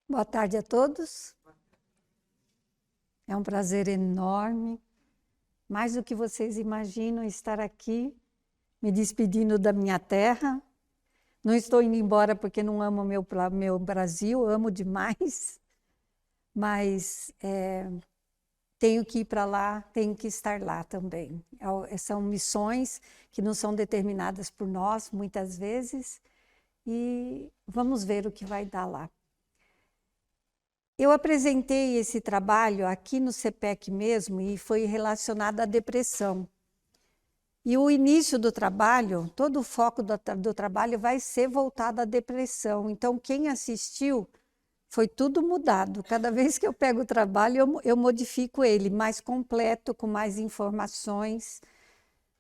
Boa tarde a todos. É um prazer enorme, mais do que vocês imaginam, estar aqui, me despedindo da minha terra. Não estou indo embora porque não amo meu Brasil, amo demais, mas tenho que ir para lá, tenho que estar lá também. São missões que não são determinadas por nós, muitas vezes, e vamos ver o que vai dar lá. Eu apresentei esse trabalho aqui no CPEC mesmo e foi relacionado à depressão. E o início do trabalho, todo o foco do trabalho vai ser voltado à depressão. Então, quem assistiu, foi tudo mudado. Cada vez que eu pego o trabalho, eu modifico ele, mais completo, com mais informações,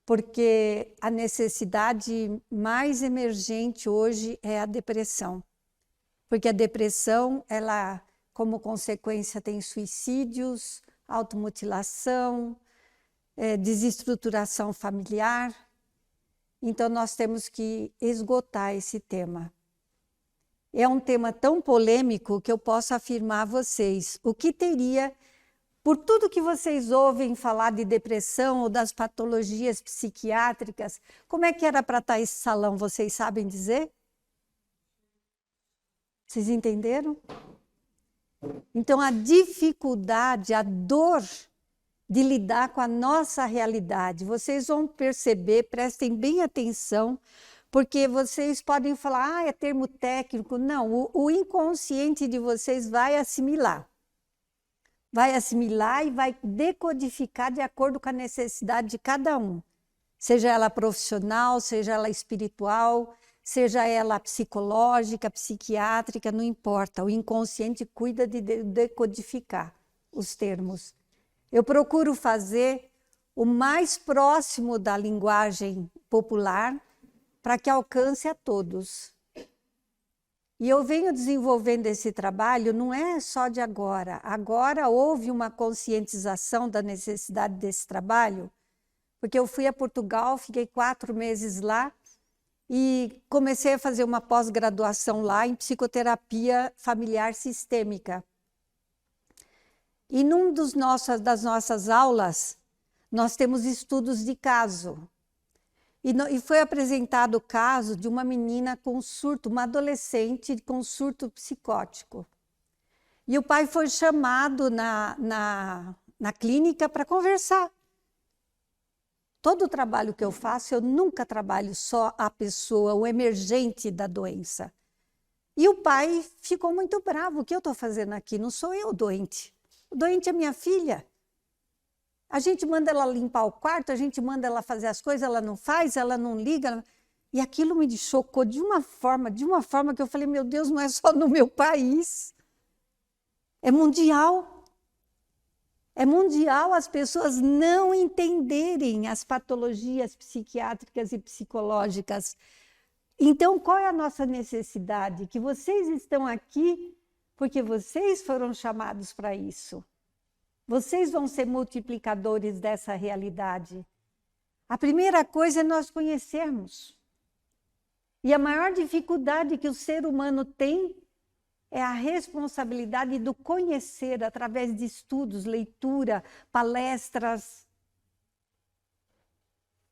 porque a necessidade mais emergente hoje é a depressão. Porque a depressão, ela, como consequência, tem suicídios, automutilação, desestruturação familiar. Então, nós temos que esgotar esse tema. É um tema tão polêmico que eu posso afirmar a vocês o que teria, por tudo que vocês ouvem falar de depressão ou das patologias psiquiátricas, como é que era para estar esse salão, vocês sabem dizer? Vocês entenderam? Então, a dificuldade, a dor de lidar com a nossa realidade, vocês vão perceber, prestem bem atenção, porque vocês podem falar, é termo técnico. Não, o inconsciente de vocês vai assimilar. Vai assimilar e vai decodificar de acordo com a necessidade de cada um. Seja ela profissional, seja ela espiritual, seja ela psicológica, psiquiátrica, não importa. O inconsciente cuida de decodificar os termos. Eu procuro fazer o mais próximo da linguagem popular para que alcance a todos. E eu venho desenvolvendo esse trabalho, não é só de agora. Agora houve uma conscientização da necessidade desse trabalho, porque eu fui a Portugal, fiquei 4 meses lá, e comecei a fazer uma pós-graduação lá em psicoterapia familiar sistêmica. E das nossas aulas, nós temos estudos de caso. E foi apresentado o caso de uma menina com surto, uma adolescente com surto psicótico. E o pai foi chamado na clínica para conversar. Todo o trabalho que eu faço, eu nunca trabalho só a pessoa, o emergente da doença. E o pai ficou muito bravo. O que eu estou fazendo aqui? Não sou eu doente. O doente é minha filha. A gente manda ela limpar o quarto, a gente manda ela fazer as coisas, ela não faz, ela não liga. E aquilo me chocou de uma forma que eu falei, meu Deus, não é só no meu país. É mundial. É mundial as pessoas não entenderem as patologias psiquiátricas e psicológicas. Então, qual é a nossa necessidade? Que vocês estão aqui porque vocês foram chamados para isso. Vocês vão ser multiplicadores dessa realidade. A primeira coisa é nós conhecermos. E a maior dificuldade que o ser humano tem é a responsabilidade do conhecer através de estudos, leitura, palestras.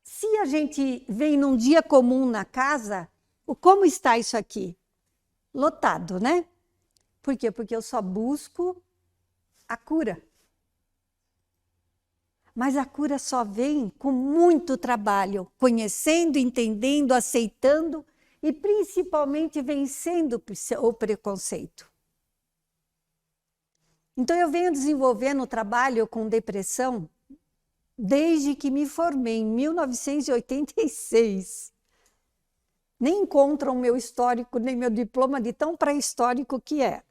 Se a gente vem num dia comum na casa, como está isso aqui? Lotado, né? Por quê? Porque eu só busco a cura. Mas a cura só vem com muito trabalho, conhecendo, entendendo, aceitando e principalmente vencendo o preconceito. Então eu venho desenvolvendo o trabalho com depressão desde que me formei, em 1986. Nem encontram meu histórico, nem meu diploma de tão pré-histórico que é.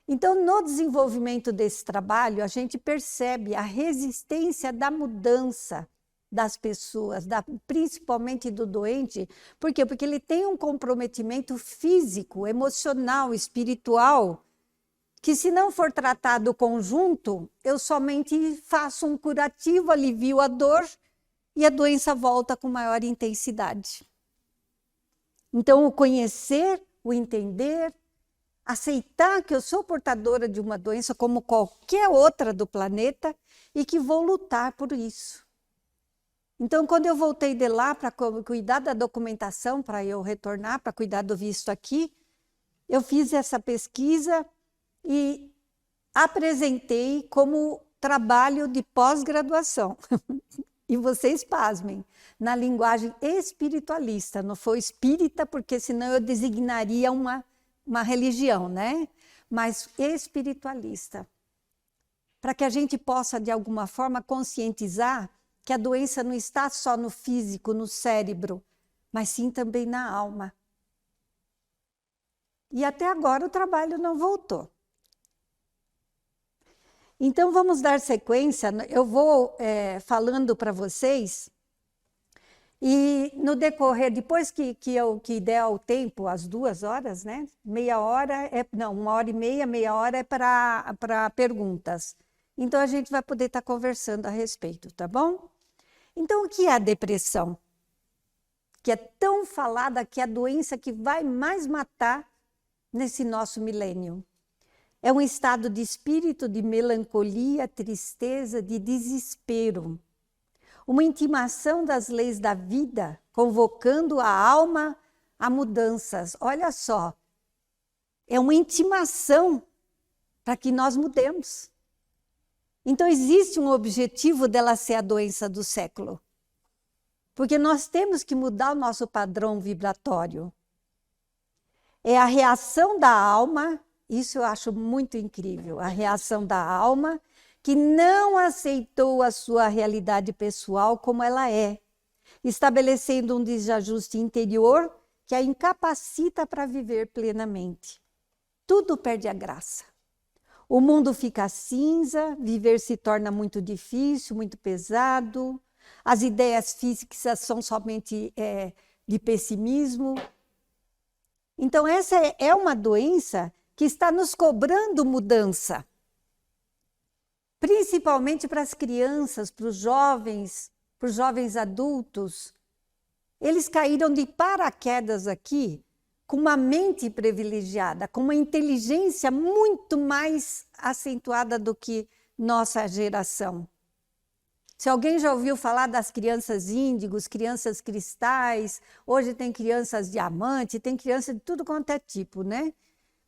Então, no desenvolvimento desse trabalho, a gente percebe a resistência da mudança das pessoas, principalmente do doente. Por quê? Porque ele tem um comprometimento físico, emocional, espiritual, que se não for tratado conjunto, eu somente faço um curativo, alivio a dor e a doença volta com maior intensidade. Então, o conhecer, o entender, Aceitar que eu sou portadora de uma doença como qualquer outra do planeta e que vou lutar por isso. Então, quando eu voltei de lá para cuidar da documentação, para eu retornar, para cuidar do visto aqui, eu fiz essa pesquisa e apresentei como trabalho de pós-graduação. E vocês pasmem, na linguagem espiritualista, não foi espírita, porque senão eu designaria uma religião, né? Mas espiritualista. Para que a gente possa, de alguma forma, conscientizar que a doença não está só no físico, no cérebro, mas sim também na alma. E até agora o trabalho não voltou. Então vamos dar sequência, eu vou falando para vocês, e no decorrer, depois que der o tempo, as 2 horas, né? Meia hora, 1h30, meia hora é para perguntas. Então a gente vai poder estar conversando a respeito, tá bom? Então o que é a depressão? Que é tão falada, que é a doença que vai mais matar nesse nosso milênio. É um estado de espírito de melancolia, tristeza, de desespero. Uma intimação das leis da vida, convocando a alma a mudanças. Olha só, é uma intimação para que nós mudemos. Então existe um objetivo dela ser a doença do século. Porque nós temos que mudar o nosso padrão vibratório. É a reação da alma, isso eu acho muito incrível, a reação da alma que não aceitou a sua realidade pessoal como ela é, estabelecendo um desajuste interior que a incapacita para viver plenamente. Tudo perde a graça. O mundo fica cinza, viver se torna muito difícil, muito pesado, as ideias físicas são somente de pessimismo. Então essa é uma doença que está nos cobrando mudança. Principalmente para as crianças, para os jovens adultos. Eles caíram de paraquedas aqui com uma mente privilegiada, com uma inteligência muito mais acentuada do que nossa geração. Se alguém já ouviu falar das crianças índigos, crianças cristais, hoje tem crianças diamante, tem criança de tudo quanto é tipo, né?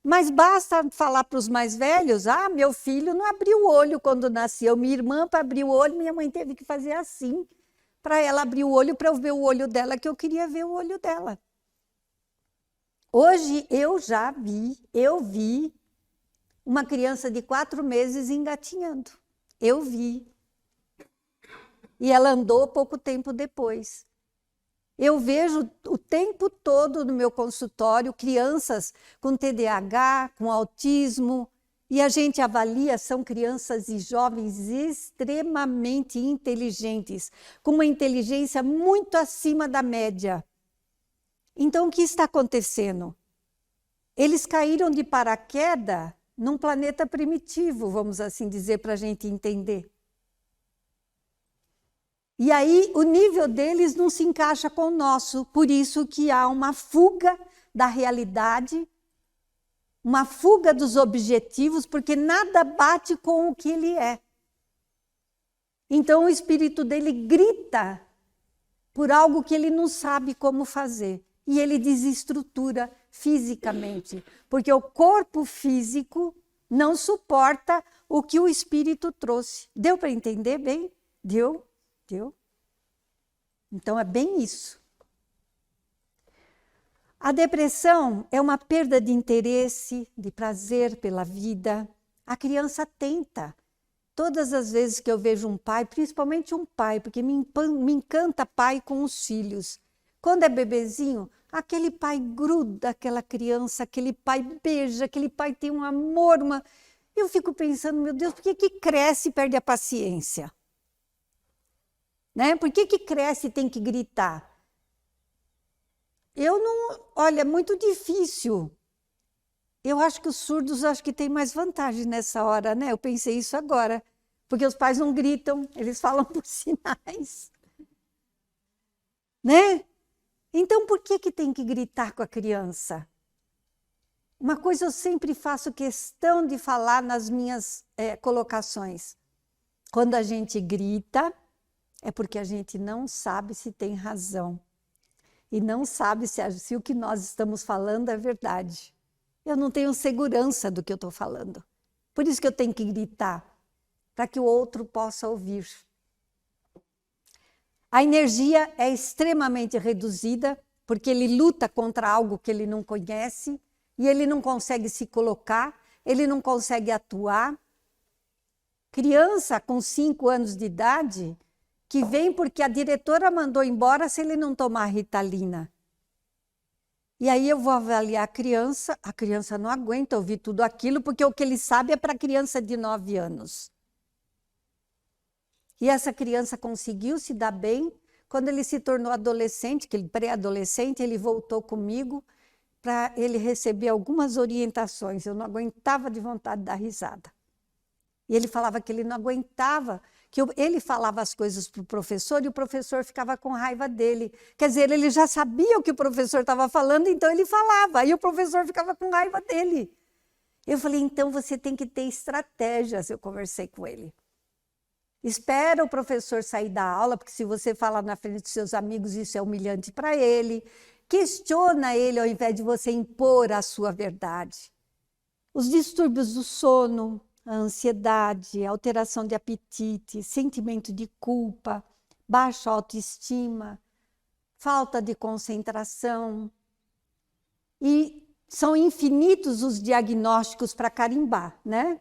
Mas basta falar para os mais velhos, meu filho não abriu o olho quando nasceu, minha irmã para abrir o olho, minha mãe teve que fazer assim, para ela abrir o olho, para eu ver o olho dela, que eu queria ver o olho dela. Hoje eu vi uma criança de 4 meses engatinhando, eu vi. E ela andou pouco tempo depois. Eu vejo o tempo todo no meu consultório crianças com TDAH, com autismo, e a gente avalia, são crianças e jovens extremamente inteligentes, com uma inteligência muito acima da média. Então, o que está acontecendo? Eles caíram de paraquedas num planeta primitivo, vamos assim dizer, para a gente entender. E aí o nível deles não se encaixa com o nosso, por isso que há uma fuga da realidade, uma fuga dos objetivos, porque nada bate com o que ele é. Então o espírito dele grita por algo que ele não sabe como fazer, e ele desestrutura fisicamente, porque o corpo físico não suporta o que o espírito trouxe. Deu para entender bem? Deu? Então é bem isso. A depressão é uma perda de interesse, de prazer pela vida. A criança tenta. Todas as vezes que eu vejo um pai, principalmente um pai, porque me encanta pai com os filhos. Quando é bebezinho, aquele pai gruda aquela criança, aquele pai beija, aquele pai tem um amor. Eu fico pensando, meu Deus, por que cresce e perde a paciência? Né? Por que cresce e tem que gritar? Olha, é muito difícil. Eu acho que os surdos têm mais vantagem nessa hora, né? Eu pensei isso agora, porque os pais não gritam, eles falam por sinais. Né? Então, por que tem que gritar com a criança? Uma coisa eu sempre faço questão de falar nas minhas colocações. Quando a gente grita, é porque a gente não sabe se tem razão. E não sabe se o que nós estamos falando é verdade. Eu não tenho segurança do que eu estou falando. Por isso que eu tenho que gritar, para que o outro possa ouvir. A energia é extremamente reduzida, porque ele luta contra algo que ele não conhece, e ele não consegue se colocar, ele não consegue atuar. Criança com 5 anos de idade, que vem porque a diretora mandou embora se ele não tomar Ritalina. E aí eu vou avaliar a criança não aguenta ouvir tudo aquilo, porque o que ele sabe é para criança de 9 anos. E essa criança conseguiu se dar bem. Quando ele se tornou adolescente, pré-adolescente, ele voltou comigo para ele receber algumas orientações. Eu não aguentava de vontade de dar risada. E ele falava que ele não aguentava, ele falava as coisas para o professor e o professor ficava com raiva dele. Quer dizer, ele já sabia o que o professor estava falando, então ele falava, e o professor ficava com raiva dele. Eu falei, então você tem que ter estratégias, eu conversei com ele. Espera o professor sair da aula, porque se você falar na frente dos seus amigos, isso é humilhante para ele. Questiona ele ao invés de você impor a sua verdade. Os distúrbios do sono, a ansiedade, a alteração de apetite, sentimento de culpa, baixa autoestima, falta de concentração. E são infinitos os diagnósticos para carimbar, né?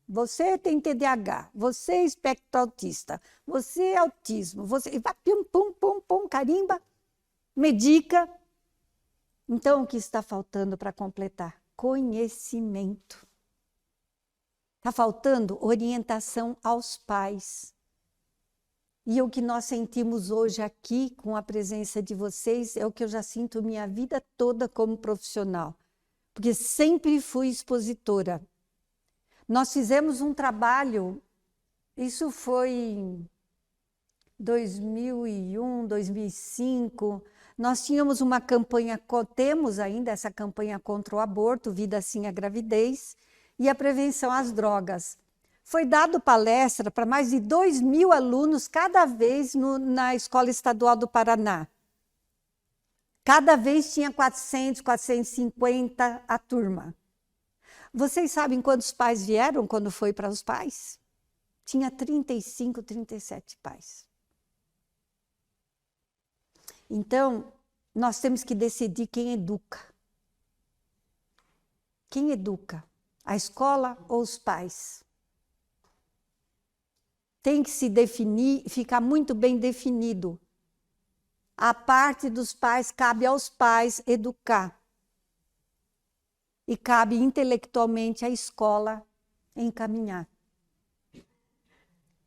Você tem TDAH, você é espectro autista, você é autismo, você vai pum, pum, pum, pum, carimba, medica. Então, o que está faltando para completar? Conhecimento. Está faltando orientação aos pais. E o que nós sentimos hoje aqui, com a presença de vocês, é o que eu já sinto minha vida toda como profissional. Porque sempre fui expositora. Nós fizemos um trabalho, isso foi em 2001, 2005, nós tínhamos uma campanha, temos ainda essa campanha contra o aborto, Vida Sim à Gravidez, e a prevenção às drogas. Foi dado palestra para mais de 2.000 alunos cada vez na Escola Estadual do Paraná. Cada vez tinha 400, 450 a turma. Vocês sabem quantos pais vieram quando foi para os pais? Tinha 35, 37 pais. Então, nós temos que decidir quem educa. Quem educa? A escola ou os pais? Tem que se definir, ficar muito bem definido. A parte dos pais, cabe aos pais educar. E cabe intelectualmente à escola encaminhar.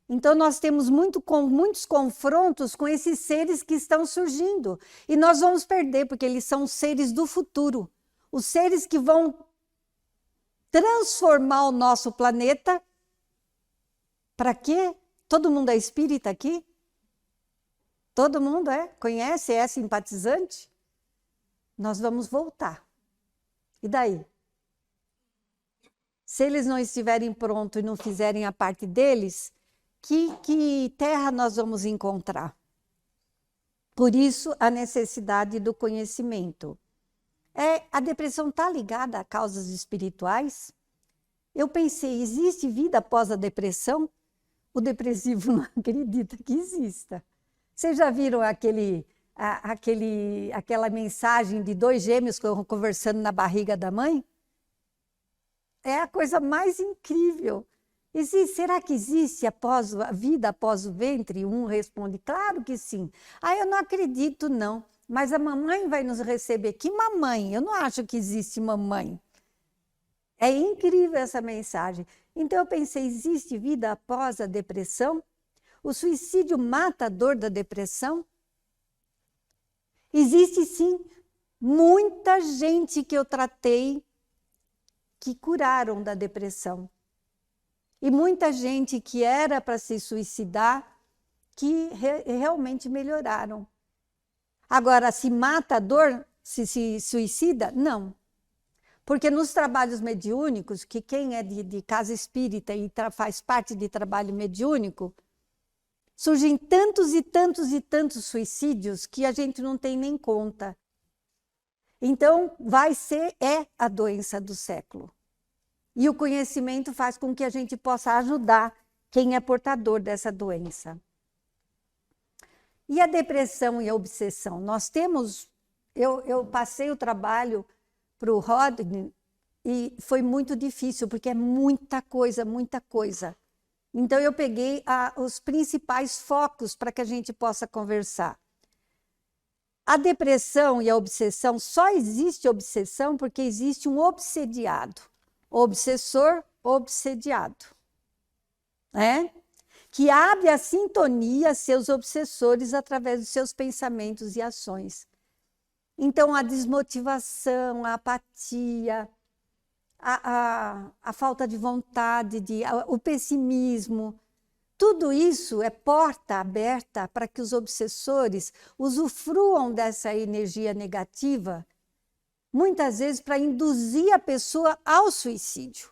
Então, nós temos muitos confrontos com esses seres que estão surgindo. E nós vamos perder, porque eles são os seres do futuro. Os seres que vão transformar o nosso planeta. Para quê? Todo mundo é espírita aqui? Todo mundo é? Conhece? É simpatizante? Nós vamos voltar. E daí? Se eles não estiverem prontos e não fizerem a parte deles, que terra nós vamos encontrar? Por isso, a necessidade do conhecimento. A depressão está ligada a causas espirituais? Eu pensei, existe vida após a depressão? O depressivo não acredita que exista. Vocês já viram aquela mensagem de 2 gêmeos conversando na barriga da mãe? É a coisa mais incrível. Será que existe a vida após o ventre? Um responde, claro que sim. Eu não acredito não, mas a mamãe vai nos receber. Que mamãe? Eu não acho que existe mamãe. É incrível essa mensagem. Então eu pensei, existe vida após a depressão? O suicídio mata a dor da depressão? Existe sim muita gente que eu tratei que curaram da depressão. E muita gente que era para se suicidar, que realmente melhoraram. Agora, se mata a dor, se suicida? Não. Porque nos trabalhos mediúnicos, que quem é de casa espírita e faz parte de trabalho mediúnico, surgem tantos e tantos e tantos suicídios que a gente não tem nem conta. Então, é a doença do século. E o conhecimento faz com que a gente possa ajudar quem é portador dessa doença. E a depressão e a obsessão? Nós temos... Eu passei o trabalho para o Rodney e foi muito difícil, porque é muita coisa, muita coisa. Então, eu peguei os principais focos para que a gente possa conversar. A depressão e a obsessão, só existe obsessão porque existe um obsediado. Obsessor, obsediado. Né? Que abre a sintonia a seus obsessores através dos seus pensamentos e ações. Então, a desmotivação, a apatia, a falta de vontade, o pessimismo, tudo isso é porta aberta para que os obsessores usufruam dessa energia negativa, muitas vezes para induzir a pessoa ao suicídio.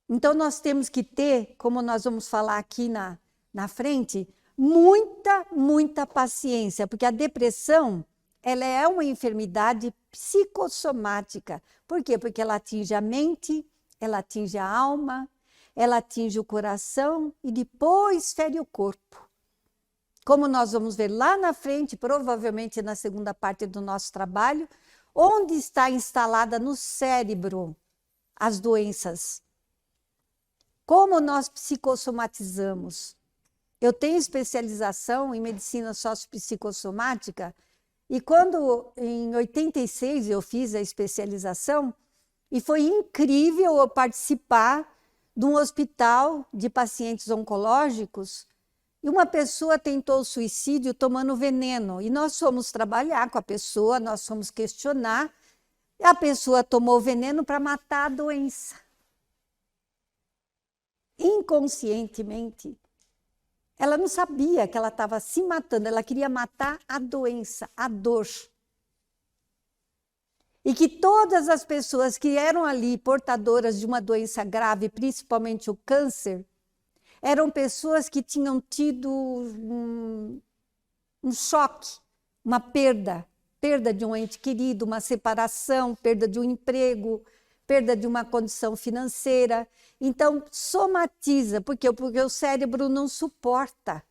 Então, nós temos que ter, como nós vamos falar aqui na frente, muita paciência, porque a depressão, ela é uma enfermidade psicossomática. Por quê? Porque ela atinge a mente, ela atinge a alma, ela atinge o coração e depois fere o corpo. Como nós vamos ver lá na frente, provavelmente na segunda parte do nosso trabalho, onde está instalada no cérebro as doenças. Como nós psicossomatizamos? Eu tenho especialização em medicina sociopsicossomática e quando, em 86, eu fiz a especialização, e foi incrível eu participar de um hospital de pacientes oncológicos e uma pessoa tentou suicídio tomando veneno. E nós fomos trabalhar com a pessoa, nós fomos questionar, e a pessoa tomou veneno para matar a doença. Inconscientemente. Ela não sabia que ela estava se matando, ela queria matar a doença, a dor. E que todas as pessoas que eram ali portadoras de uma doença grave, principalmente o câncer, eram pessoas que tinham tido um choque, uma perda de um ente querido, uma separação, perda de um emprego, perda de uma condição financeira. Então, somatiza. Por quê? Porque o cérebro não suporta.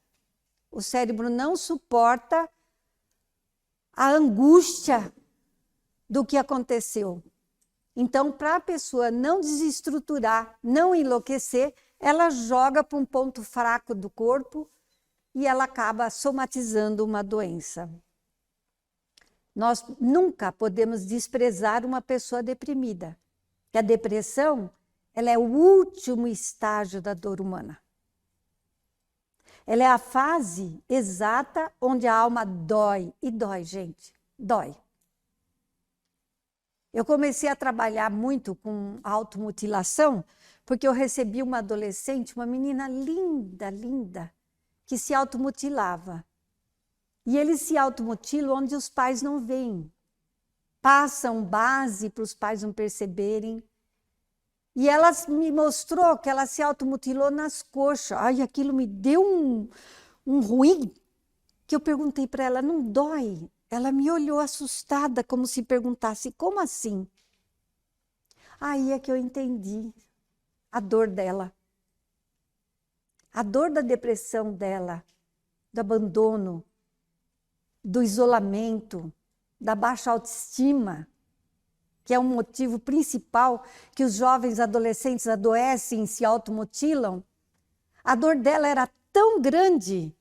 O cérebro não suporta a angústia do que aconteceu. Então, para a pessoa não desestruturar, não enlouquecer, ela joga para um ponto fraco do corpo e ela acaba somatizando uma doença. Nós nunca podemos desprezar uma pessoa deprimida. Que a depressão, ela é o último estágio da dor humana. Ela é a fase exata onde a alma dói. E dói, gente, dói. Eu comecei a trabalhar muito com automutilação, porque eu recebi uma adolescente, uma menina linda, linda, que se automutilava. E eles se automutilam onde os pais não veem. Passam base para os pais não perceberem. E ela me mostrou que ela se automutilou nas coxas. Ai, aquilo me deu um ruim, que eu perguntei para ela, não dói? Ela me olhou assustada, como se perguntasse, como assim? Aí é que eu entendi a dor dela. A dor da depressão dela, do abandono, do isolamento, da baixa autoestima, que é um motivo principal que os jovens adolescentes adoecem e se automutilam. A dor dela era tão grande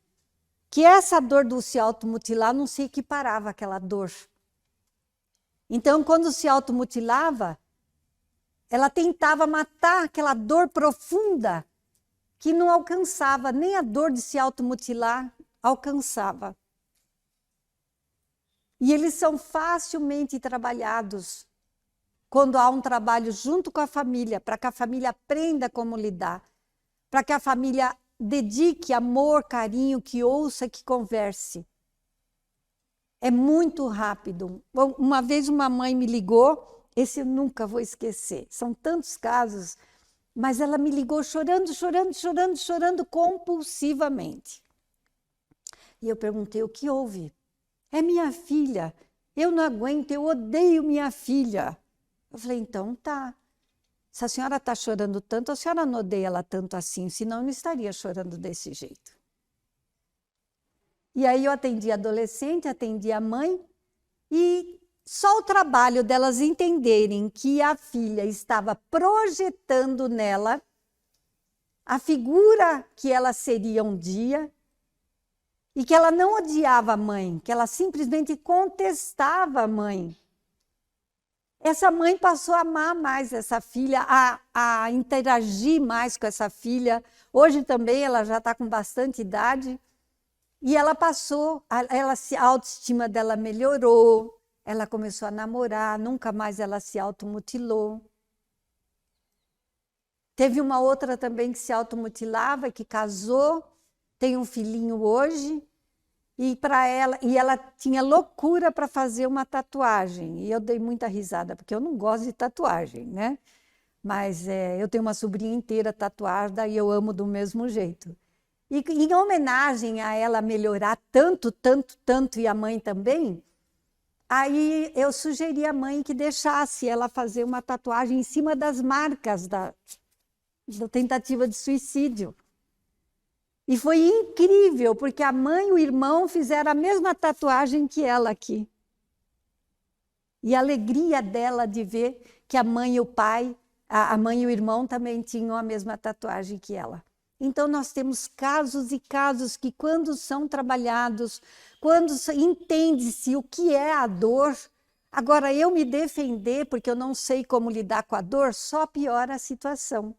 que essa dor do se automutilar não se equiparava àquela dor. Então, quando se automutilava, ela tentava matar aquela dor profunda que não alcançava, nem a dor de se automutilar alcançava. E eles são facilmente trabalhados quando há um trabalho junto com a família, para que a família aprenda como lidar, para que a família dedique amor, carinho, que ouça, que converse. É muito rápido. Uma vez uma mãe me ligou, esse eu nunca vou esquecer. São tantos casos, mas ela me ligou chorando, chorando, chorando, chorando compulsivamente. E eu perguntei, o que houve? É minha filha. Eu não aguento, eu odeio minha filha. Eu falei, então tá. Se a senhora está chorando tanto, a senhora não odeia ela tanto assim, senão eu não estaria chorando desse jeito. E aí eu atendi a adolescente, atendi a mãe, e só o trabalho delas entenderem que a filha estava projetando nela a figura que ela seria um dia, e que ela não odiava a mãe, que ela simplesmente contestava a mãe. Essa mãe passou a amar mais essa filha, a interagir mais com essa filha. Hoje também ela já está com bastante idade. E ela passou, a autoestima dela melhorou, ela começou a namorar, nunca mais ela se automutilou. Teve uma outra também que se automutilava, que casou, tem um filhinho hoje, e ela tinha loucura para fazer uma tatuagem. E eu dei muita risada, porque eu não gosto de tatuagem, né? Mas eu tenho uma sobrinha inteira tatuada e eu amo do mesmo jeito. E em homenagem a ela melhorar tanto, tanto, tanto, e a mãe também, aí eu sugeri à mãe que deixasse ela fazer uma tatuagem em cima das marcas da tentativa de suicídio. E foi incrível, porque a mãe e o irmão fizeram a mesma tatuagem que ela aqui. E a alegria dela de ver que a mãe e o pai, a mãe e o irmão também tinham a mesma tatuagem que ela. Então, nós temos casos e casos que, quando são trabalhados, quando entende-se o que é a dor, agora eu me defender porque eu não sei como lidar com a dor, só piora a situação.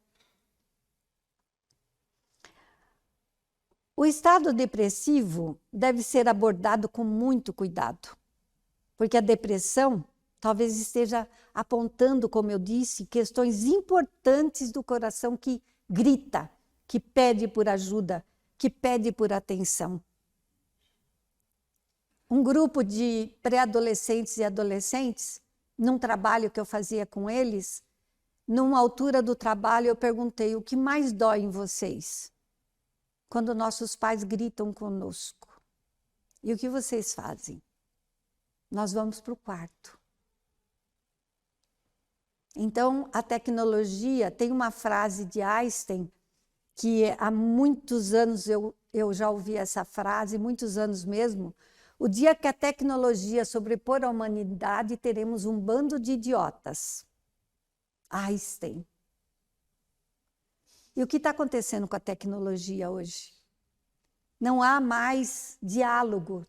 O estado depressivo deve ser abordado com muito cuidado, porque a depressão talvez esteja apontando, como eu disse, questões importantes do coração que grita, que pede por ajuda, que pede por atenção. Um grupo de pré-adolescentes e adolescentes, num trabalho que eu fazia com eles, numa altura do trabalho eu perguntei, o que mais dói em vocês? Quando nossos pais gritam conosco. E o que vocês fazem? Nós vamos para o quarto. Então, a tecnologia, tem uma frase de Einstein, que há muitos anos eu já ouvi essa frase, muitos anos mesmo, o dia que a tecnologia sobrepor a humanidade, teremos um bando de idiotas. Einstein. E o que está acontecendo com a tecnologia hoje? Não há mais diálogo.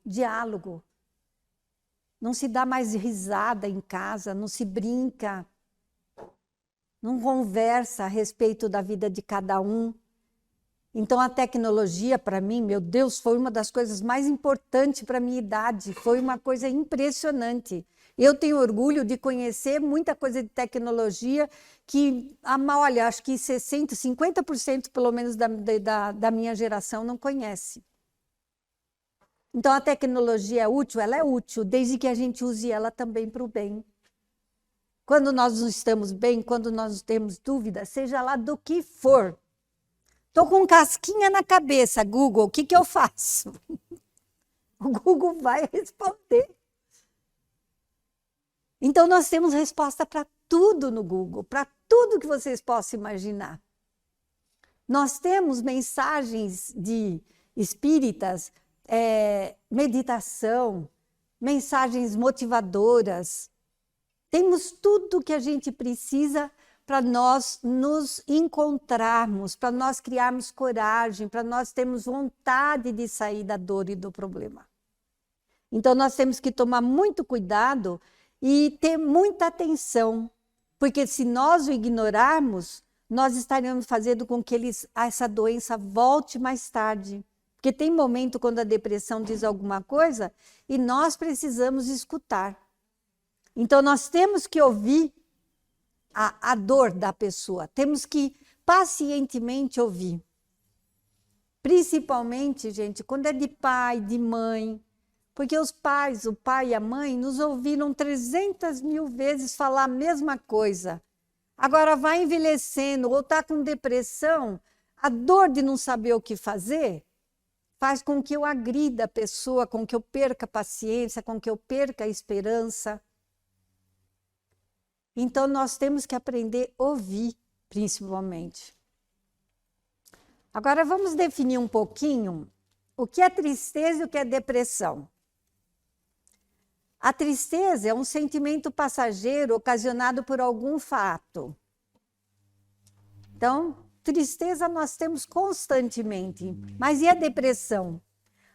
Não se dá mais risada em casa, não se brinca, não conversa a respeito da vida de cada um. Então, a tecnologia, para mim, meu Deus, foi uma das coisas mais importantes para a minha idade. Foi uma coisa impressionante. Eu tenho orgulho de conhecer muita coisa de tecnologia que, olha, acho que 60%, 50% pelo menos da minha geração não conhece. Então, a tecnologia é útil? Ela é útil, desde que a gente use ela também para o bem. Quando nós não estamos bem, quando nós temos dúvida, seja lá do que for, estou com casquinha na cabeça, Google, o que eu faço? O Google vai responder. Então, nós temos resposta para tudo no Google, para tudo que vocês possam imaginar. Nós temos mensagens de espíritas, meditação, mensagens motivadoras. Temos tudo que a gente precisa para nós nos encontrarmos, para nós criarmos coragem, para nós termos vontade de sair da dor e do problema. Então, nós temos que tomar muito cuidado e ter muita atenção, porque se nós o ignorarmos, nós estaremos fazendo com que essa doença volte mais tarde. Porque tem momento quando a depressão diz alguma coisa e nós precisamos escutar. Então, nós temos que ouvir a dor da pessoa, temos que pacientemente ouvir. Principalmente, gente, quando é de pai, de mãe, Porque os pais, o pai e a mãe, nos ouviram 300.000 vezes falar a mesma coisa. Agora vai envelhecendo ou está com depressão, a dor de não saber o que fazer faz com que eu agrida a pessoa, com que eu perca a paciência, com que eu perca a esperança. Então, nós temos que aprender a ouvir, principalmente. Agora, vamos definir um pouquinho o que é tristeza e o que é depressão. A tristeza é um sentimento passageiro ocasionado por algum fato. Então, tristeza nós temos constantemente. Mas e a depressão?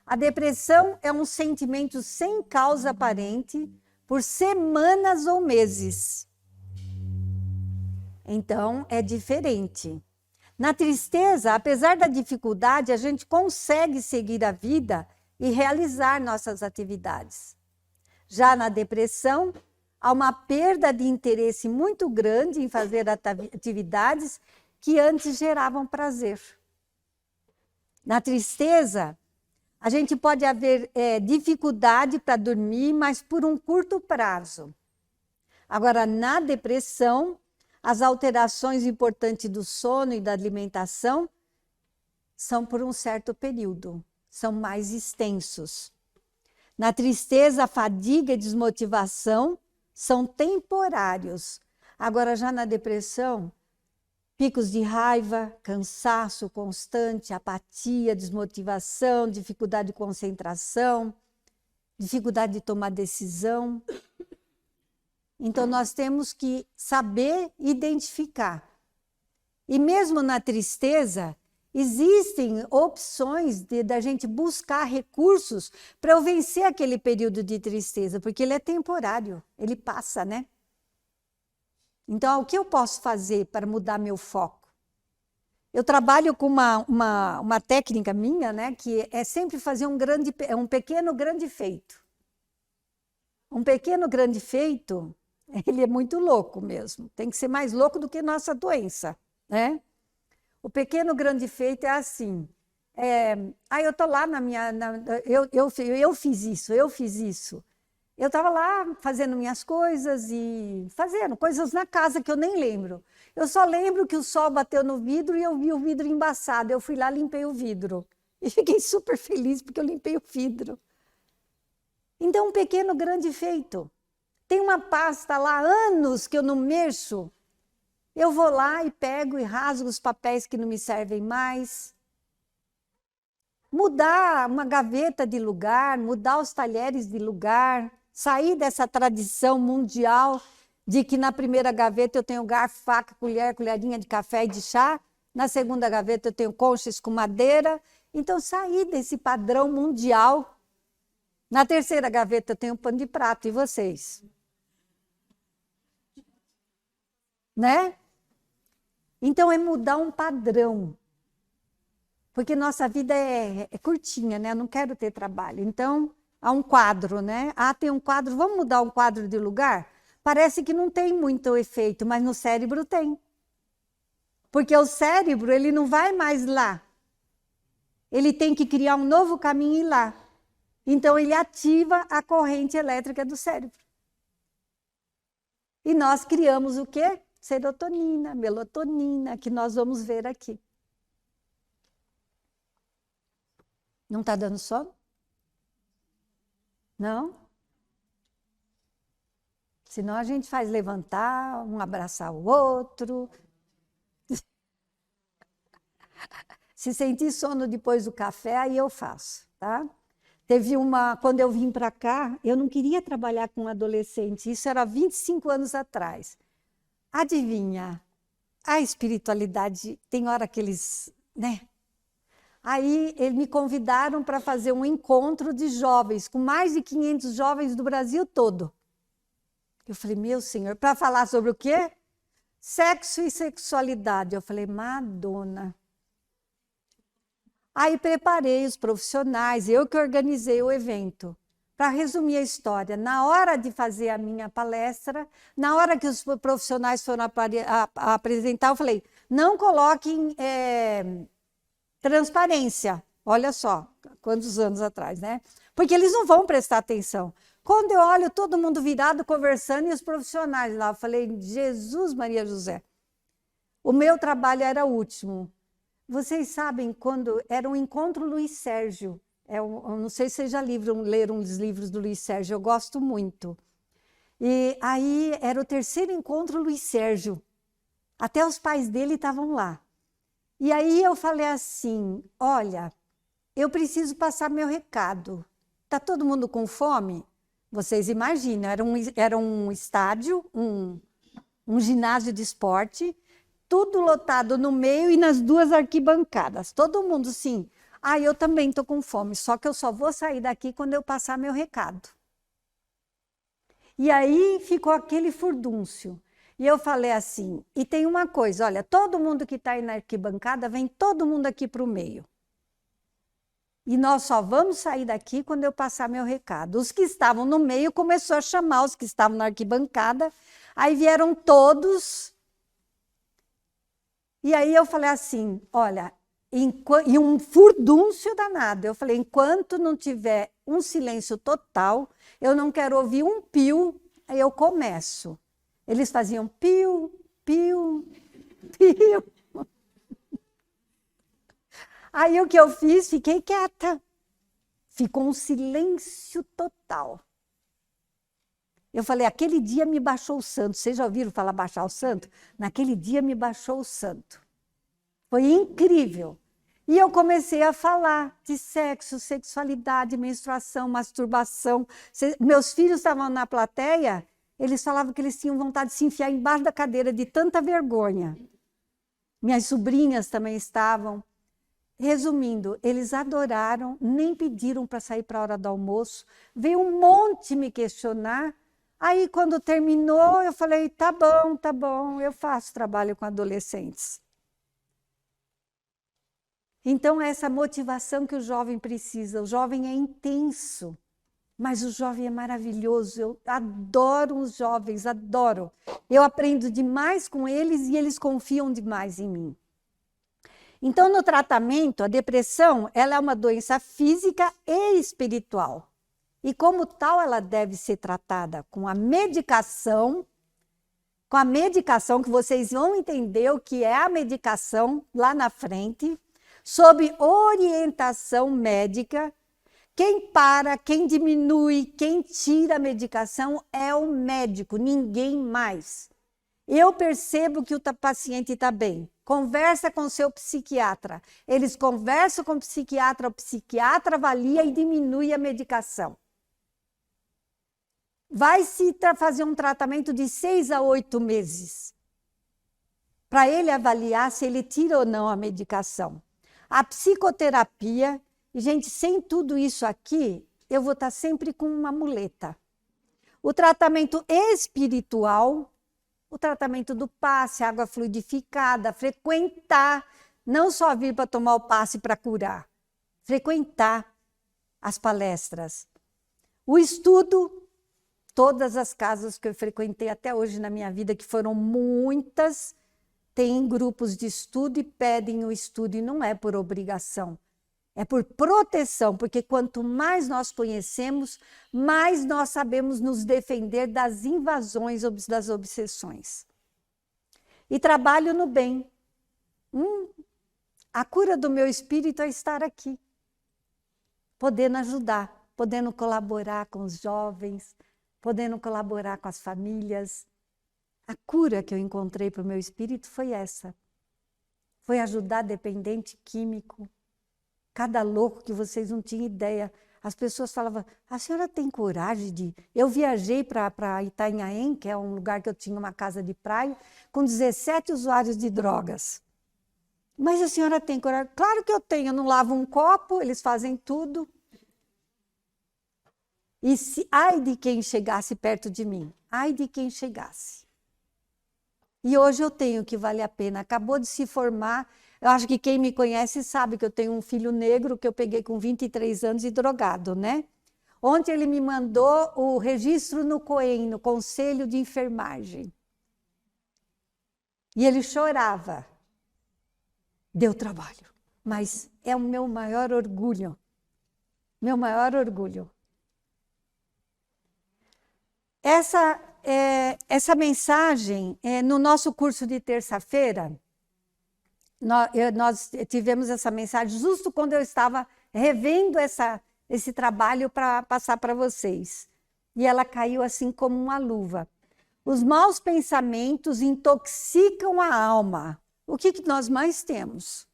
A depressão é um sentimento sem causa aparente por semanas ou meses. Então, é diferente. Na tristeza, apesar da dificuldade, a gente consegue seguir a vida e realizar nossas atividades. Já na depressão, há uma perda de interesse muito grande em fazer atividades que antes geravam prazer. Na tristeza, a gente pode haver dificuldade para dormir, mas por um curto prazo. Agora, na depressão, as alterações importantes do sono e da alimentação são por um certo período, são mais extensos. Na tristeza, a fadiga e desmotivação são temporários. Agora, já na depressão, picos de raiva, cansaço constante, apatia, desmotivação, dificuldade de concentração, dificuldade de tomar decisão. Então, nós temos que saber identificar. E mesmo na tristeza, existem opções da gente buscar recursos para eu vencer aquele período de tristeza, porque ele é temporário, ele passa, né? Então, o que eu posso fazer para mudar meu foco? Eu trabalho com uma técnica minha, né, que é sempre fazer um pequeno grande feito. Um pequeno grande feito, ele é muito louco mesmo. Tem que ser mais louco do que nossa doença, né? O pequeno grande feito é assim. Eu estou lá eu fiz isso. Eu estava lá fazendo minhas coisas e fazendo coisas na casa que eu nem lembro. Eu só lembro que o sol bateu no vidro e eu vi o vidro embaçado. Eu fui lá, limpei o vidro. E fiquei super feliz porque eu limpei o vidro. Então, um pequeno grande feito. Tem uma pasta lá, anos que eu não mexo. Eu vou lá e pego e rasgo os papéis que não me servem mais. Mudar uma gaveta de lugar, mudar os talheres de lugar, sair dessa tradição mundial de que na primeira gaveta eu tenho garfo, faca, colher, colherinha de café e de chá, na segunda gaveta eu tenho conchas com madeira. Então, sair desse padrão mundial. Na terceira gaveta eu tenho pano de prato, e vocês? Né? Então, é mudar um padrão. Porque nossa vida é curtinha, né? Eu não quero ter trabalho. Então, há um quadro, né? Tem um quadro, vamos mudar um quadro de lugar? Parece que não tem muito efeito, mas no cérebro tem. Porque o cérebro, ele não vai mais lá. Ele tem que criar um novo caminho e ir lá. Então, ele ativa a corrente elétrica do cérebro. E nós criamos o quê? Serotonina, melatonina, que nós vamos ver aqui. Não está dando sono? Não? Senão a gente faz levantar, um abraçar o outro. Se sentir sono depois do café, aí eu faço, tá? Quando eu vim para cá, eu não queria trabalhar com adolescente, isso era 25 anos atrás. Adivinha, a espiritualidade, tem hora que eles, né? Aí eles me convidaram para fazer um encontro de jovens, com mais de 500 jovens do Brasil todo. Eu falei, meu senhor, para falar sobre o quê? Sexo e sexualidade. Eu falei, Madonna. Aí preparei os profissionais, eu que organizei o evento. Para resumir a história, na hora de fazer a minha palestra, na hora que os profissionais foram apresentar, eu falei, não coloquem transparência. Olha só, quantos anos atrás, né? porque eles não vão prestar atenção. Quando eu olho todo mundo virado, conversando, e os profissionais lá, eu falei, Jesus, Maria José, o meu trabalho era o último. Vocês sabem, quando era um encontro Luiz Sérgio, eu não sei se vocês já leram os livros do Luiz Sérgio, eu gosto muito. E aí era o terceiro encontro Luiz Sérgio, até os pais dele estavam lá. E aí eu falei assim, olha, eu preciso passar meu recado. Está todo mundo com fome? Vocês imaginam, era um estádio, um ginásio de esporte, tudo lotado no meio e nas duas arquibancadas. Todo mundo sim. Ah, eu também estou com fome, só que eu só vou sair daqui quando eu passar meu recado. E aí ficou aquele furdúncio. E eu falei assim, e tem uma coisa, olha, todo mundo que está aí na arquibancada, vem todo mundo aqui para o meio. E nós só vamos sair daqui quando eu passar meu recado. Os que estavam no meio começou a chamar os que estavam na arquibancada, aí vieram todos. E aí eu falei assim, olha, e um furdúncio danado. Eu falei, enquanto não tiver um silêncio total, eu não quero ouvir um pio, aí eu começo. Eles faziam piu, piu, piu. Aí o que eu fiz? Fiquei quieta. Ficou um silêncio total. Eu falei, aquele dia me baixou o santo. Vocês já ouviram falar baixar o santo? Naquele dia me baixou o santo. Foi incrível. E eu comecei a falar de sexo, sexualidade, menstruação, masturbação. Meus filhos estavam na plateia, eles falavam que eles tinham vontade de se enfiar embaixo da cadeira de tanta vergonha. Minhas sobrinhas também estavam. Resumindo, eles adoraram, nem pediram para sair para a hora do almoço. Veio um monte me questionar. Aí, quando terminou, eu falei, tá bom, eu faço trabalho com adolescentes. Então, essa motivação que o jovem precisa. O jovem é intenso, mas o jovem é maravilhoso. Eu adoro os jovens, adoro. Eu aprendo demais com eles e eles confiam demais em mim. Então, no tratamento, a depressão ela é uma doença física e espiritual. E como tal, ela deve ser tratada com a medicação, que vocês vão entender o que é a medicação lá na frente, sob orientação médica. Quem para, quem diminui, quem tira a medicação é o médico, ninguém mais. Eu percebo que o paciente está bem. Conversa com o seu psiquiatra. Eles conversam com o psiquiatra avalia e diminui a medicação. Vai se fazer um tratamento de 6 a 8 meses, para ele avaliar se ele tira ou não a medicação. A psicoterapia, e gente, sem tudo isso aqui, eu vou estar sempre com uma muleta. O tratamento espiritual, o tratamento do passe, água fluidificada, frequentar, não só vir para tomar o passe para curar, frequentar as palestras. O estudo, todas as casas que eu frequentei até hoje na minha vida, que foram muitas, têm grupos de estudo e pedem o estudo, e não é por obrigação. É por proteção, porque quanto mais nós conhecemos, mais nós sabemos nos defender das invasões, das obsessões. E trabalho no bem. A cura do meu espírito é estar aqui, podendo ajudar, podendo colaborar com os jovens, podendo colaborar com as famílias. A cura que eu encontrei para o meu espírito foi essa. Foi ajudar dependente químico. Cada louco que vocês não tinham ideia. As pessoas falavam, a senhora tem coragem de... Eu viajei para Itanhaém, que é um lugar que eu tinha uma casa de praia, com 17 usuários de drogas. Mas a senhora tem coragem? Claro que eu tenho, eu não lavo um copo, eles fazem tudo. E ai de quem chegasse perto de mim, ai de quem chegasse. E hoje eu tenho que vale a pena, acabou de se formar. Eu acho que quem me conhece sabe que eu tenho um filho negro que eu peguei com 23 anos e drogado, né? Ontem ele me mandou o registro no COEN, no Conselho de Enfermagem. E ele chorava. Deu trabalho, mas é o meu maior orgulho. Meu maior orgulho. Essa mensagem, no nosso curso de terça-feira, nós tivemos essa mensagem justo quando eu estava revendo esse trabalho para passar para vocês. E ela caiu assim como uma luva. Os maus pensamentos intoxicam a alma. O que nós mais temos?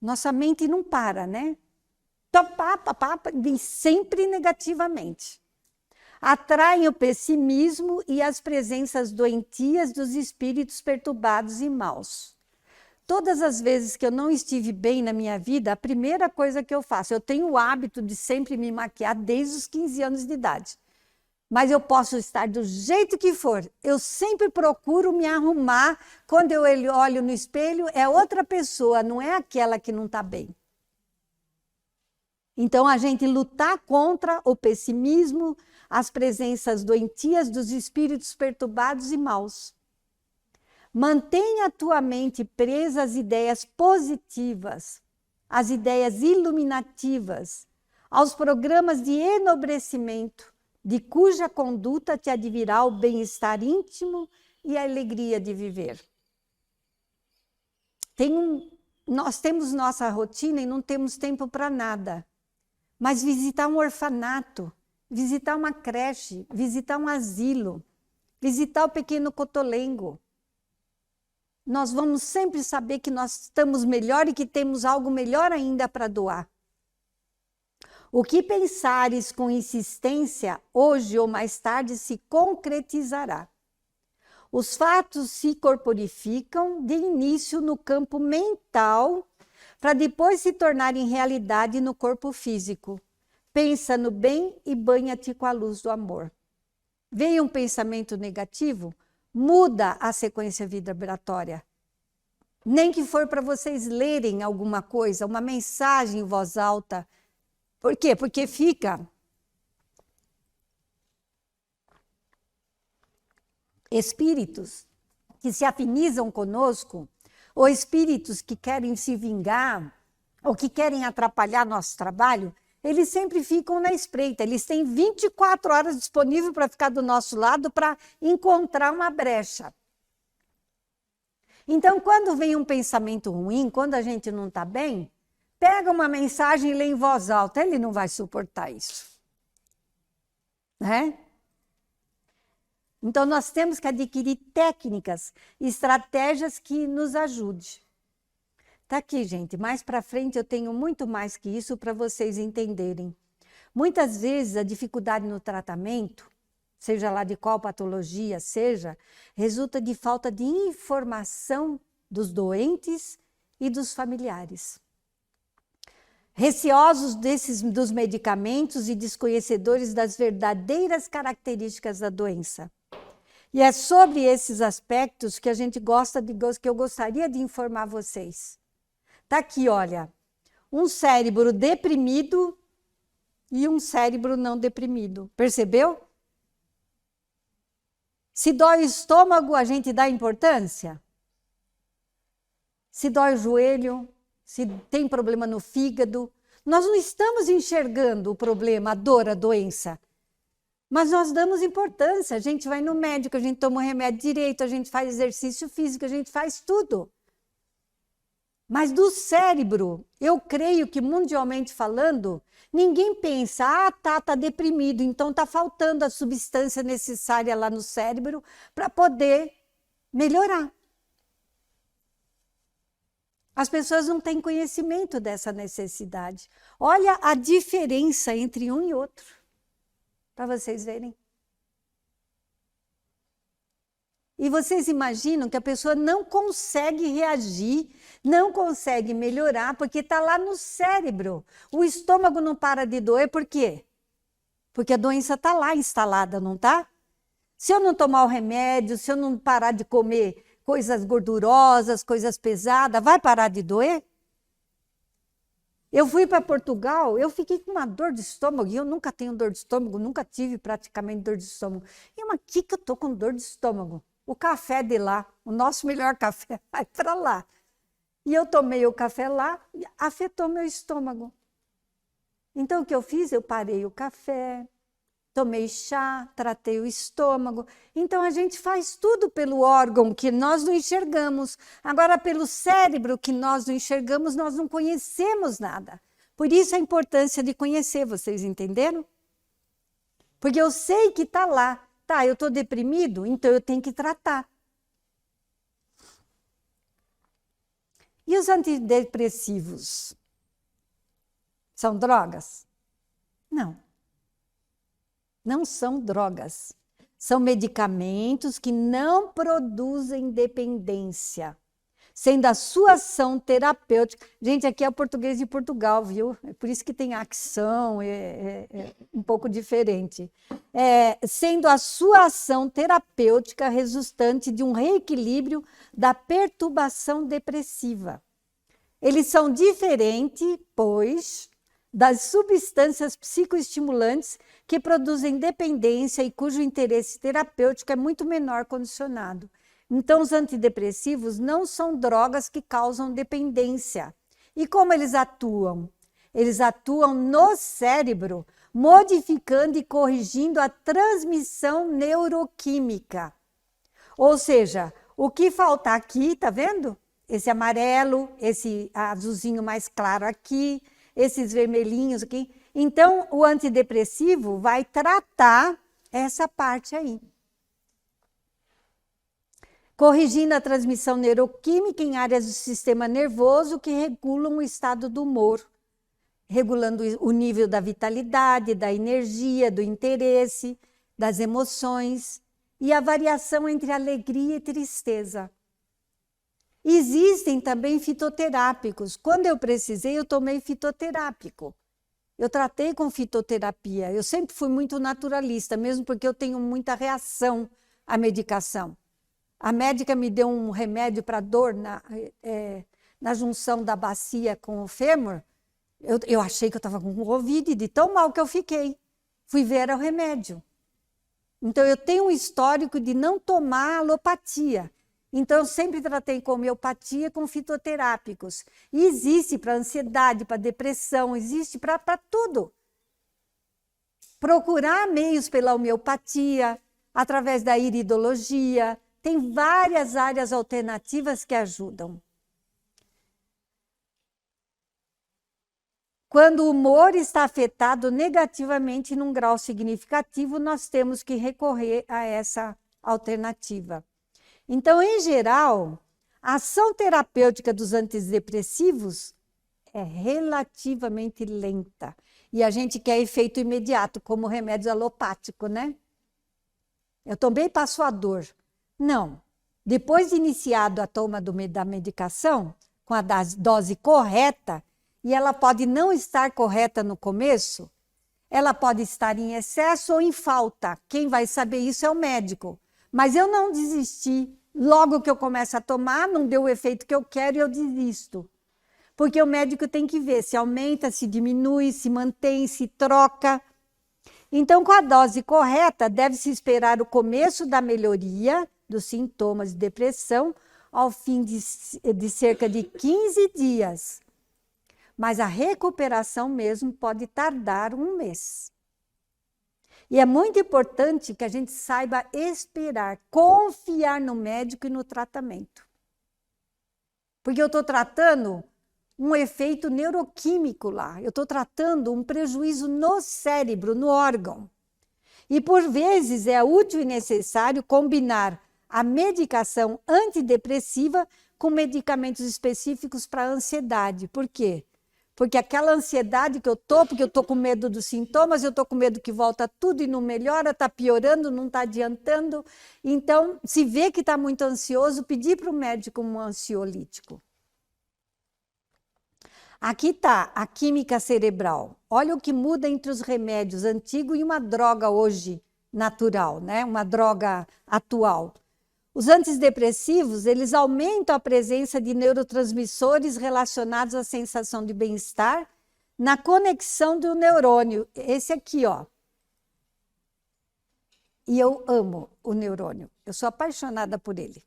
Nossa mente não para, né? Sempre negativamente. Atraem o pessimismo e as presenças doentias dos espíritos perturbados e maus. Todas as vezes que eu não estive bem na minha vida, a primeira coisa que eu faço, eu tenho o hábito de sempre me maquiar desde os 15 anos de idade. Mas eu posso estar do jeito que for. Eu sempre procuro me arrumar. Quando eu olho no espelho, é outra pessoa, não é aquela que não está bem. Então, a gente lutar contra o pessimismo, as presenças doentias dos espíritos perturbados e maus. Mantenha a tua mente presa às ideias positivas, às ideias iluminativas, aos programas de enobrecimento, de cuja conduta te advirá o bem-estar íntimo e a alegria de viver. Nós temos nossa rotina e não temos tempo para nada. Mas visitar um orfanato, visitar uma creche, visitar um asilo, visitar o pequeno Cotolengo, nós vamos sempre saber que nós estamos melhor e que temos algo melhor ainda para doar. O que pensares com insistência, hoje ou mais tarde se concretizará. Os fatos se corporificam de início no campo mental, para depois se tornarem realidade no corpo físico. Pensa no bem e banha-te com a luz do amor. Veio um pensamento negativo? Muda a sequência vibratória. Nem que for para vocês lerem alguma coisa, uma mensagem em voz alta. Por quê? Porque fica espíritos que se afinizam conosco, ou espíritos que querem se vingar, ou que querem atrapalhar nosso trabalho, eles sempre ficam na espreita. Eles têm 24 horas disponíveis para ficar do nosso lado para encontrar uma brecha. Então, quando vem um pensamento ruim, quando a gente não está bem, pega uma mensagem e lê em voz alta. Ele não vai suportar isso. Né? Então, nós temos que adquirir técnicas, estratégias que nos ajudem. Está aqui, gente. Mais para frente eu tenho muito mais que isso para vocês entenderem. Muitas vezes a dificuldade no tratamento, seja lá de qual patologia seja, resulta de falta de informação dos doentes e dos familiares. Receosos dos medicamentos e desconhecedores das verdadeiras características da doença. E é sobre esses aspectos que que eu gostaria de informar vocês. Está aqui, olha, um cérebro deprimido e um cérebro não deprimido. Percebeu? Se dói o estômago, a gente dá importância? Se dói o joelho, se tem problema no fígado, nós não estamos enxergando o problema, a dor, a doença. Mas nós damos importância, a gente vai no médico, a gente toma o remédio direito, a gente faz exercício físico, a gente faz tudo. Mas do cérebro, eu creio que mundialmente falando, ninguém pensa, tá deprimido, então tá faltando a substância necessária lá no cérebro para poder melhorar. As pessoas não têm conhecimento dessa necessidade. Olha a diferença entre um e outro, para vocês verem. E vocês imaginam que a pessoa não consegue reagir, não consegue melhorar, porque está lá no cérebro. O estômago não para de doer, por quê? Porque a doença está lá instalada, não está? Se eu não tomar o remédio, se eu não parar de comer coisas gordurosas, coisas pesadas, vai parar de doer? Eu fui para Portugal, eu fiquei com uma dor de estômago, e eu nunca tenho dor de estômago, nunca tive praticamente dor de estômago. E mas que eu estou com dor de estômago? O café de lá, o nosso melhor café, vai para lá. E eu tomei o café lá, e afetou meu estômago. Então, o que eu fiz? Eu parei o café, tomei chá, tratei o estômago. Então, a gente faz tudo pelo órgão que nós não enxergamos. Agora, pelo cérebro que nós não enxergamos, nós não conhecemos nada. Por isso a importância de conhecer, vocês entenderam? Porque eu sei que está lá. Tá, eu estou deprimido, então eu tenho que tratar. E os antidepressivos? São drogas? Não. Não são drogas. São medicamentos que não produzem dependência, sendo a sua ação terapêutica. Gente, aqui é o português de Portugal, viu? É por isso que tem acção, é um pouco diferente. Sendo a sua ação terapêutica resultante de um reequilíbrio da perturbação depressiva. Eles são diferentes, pois, das substâncias psicoestimulantes que produzem dependência e cujo interesse terapêutico é muito menor condicionado. Então, os antidepressivos não são drogas que causam dependência. E como eles atuam? Eles atuam no cérebro, modificando e corrigindo a transmissão neuroquímica. Ou seja, o que falta aqui, tá vendo? Esse amarelo, esse azulzinho mais claro aqui, esses vermelhinhos aqui. Então, o antidepressivo vai tratar essa parte aí. Corrigindo a transmissão neuroquímica em áreas do sistema nervoso que regulam o estado do humor, regulando o nível da vitalidade, da energia, do interesse, das emoções e a variação entre alegria e tristeza. Existem também fitoterápicos. Quando eu precisei, eu tomei fitoterápico. Eu tratei com fitoterapia. Eu sempre fui muito naturalista, mesmo porque eu tenho muita reação à medicação. A médica me deu um remédio para dor na junção da bacia com o fêmur. Eu achei que eu estava com Covid, de tão mal que eu fiquei. Fui ver, era o remédio. Então, eu tenho um histórico de não tomar alopatia. Então, eu sempre tratei com homeopatia, com fitoterápicos. E existe para ansiedade, para depressão, existe para tudo. Procurar meios pela homeopatia, através da iridologia. Tem várias áreas alternativas que ajudam. Quando o humor está afetado negativamente num grau significativo, nós temos que recorrer a essa alternativa. Então, em geral, a ação terapêutica dos antidepressivos é relativamente lenta. E a gente quer efeito imediato, como remédio alopático, né? Eu também passo a dor. Não. Depois de iniciado a toma da medicação, com a dose correta, e ela pode não estar correta no começo, ela pode estar em excesso ou em falta. Quem vai saber isso é o médico. Mas eu não desisti. Logo que eu começo a tomar, não deu o efeito que eu quero e eu desisto. Porque o médico tem que ver se aumenta, se diminui, se mantém, se troca. Então, com a dose correta, deve-se esperar o começo da melhoria dos sintomas de depressão ao fim de cerca de 15 dias. Mas a recuperação mesmo pode tardar um mês. E é muito importante que a gente saiba esperar, confiar no médico e no tratamento. Porque eu estou tratando um efeito neuroquímico lá, eu estou tratando um prejuízo no cérebro, no órgão. E por vezes é útil e necessário combinar a medicação antidepressiva com medicamentos específicos para a ansiedade. Por quê? Porque aquela ansiedade que eu estou, porque eu estou com medo dos sintomas, eu estou com medo que volta tudo e não melhora, está piorando, não está adiantando. Então, se vê que está muito ansioso, pedir para o médico um ansiolítico. Aqui está a química cerebral. Olha o que muda entre os remédios antigos e uma droga hoje natural, né? Uma droga atual. Os antidepressivos, eles aumentam a presença de neurotransmissores relacionados à sensação de bem-estar na conexão do neurônio. Esse aqui, ó. E eu amo o neurônio. Eu sou apaixonada por ele.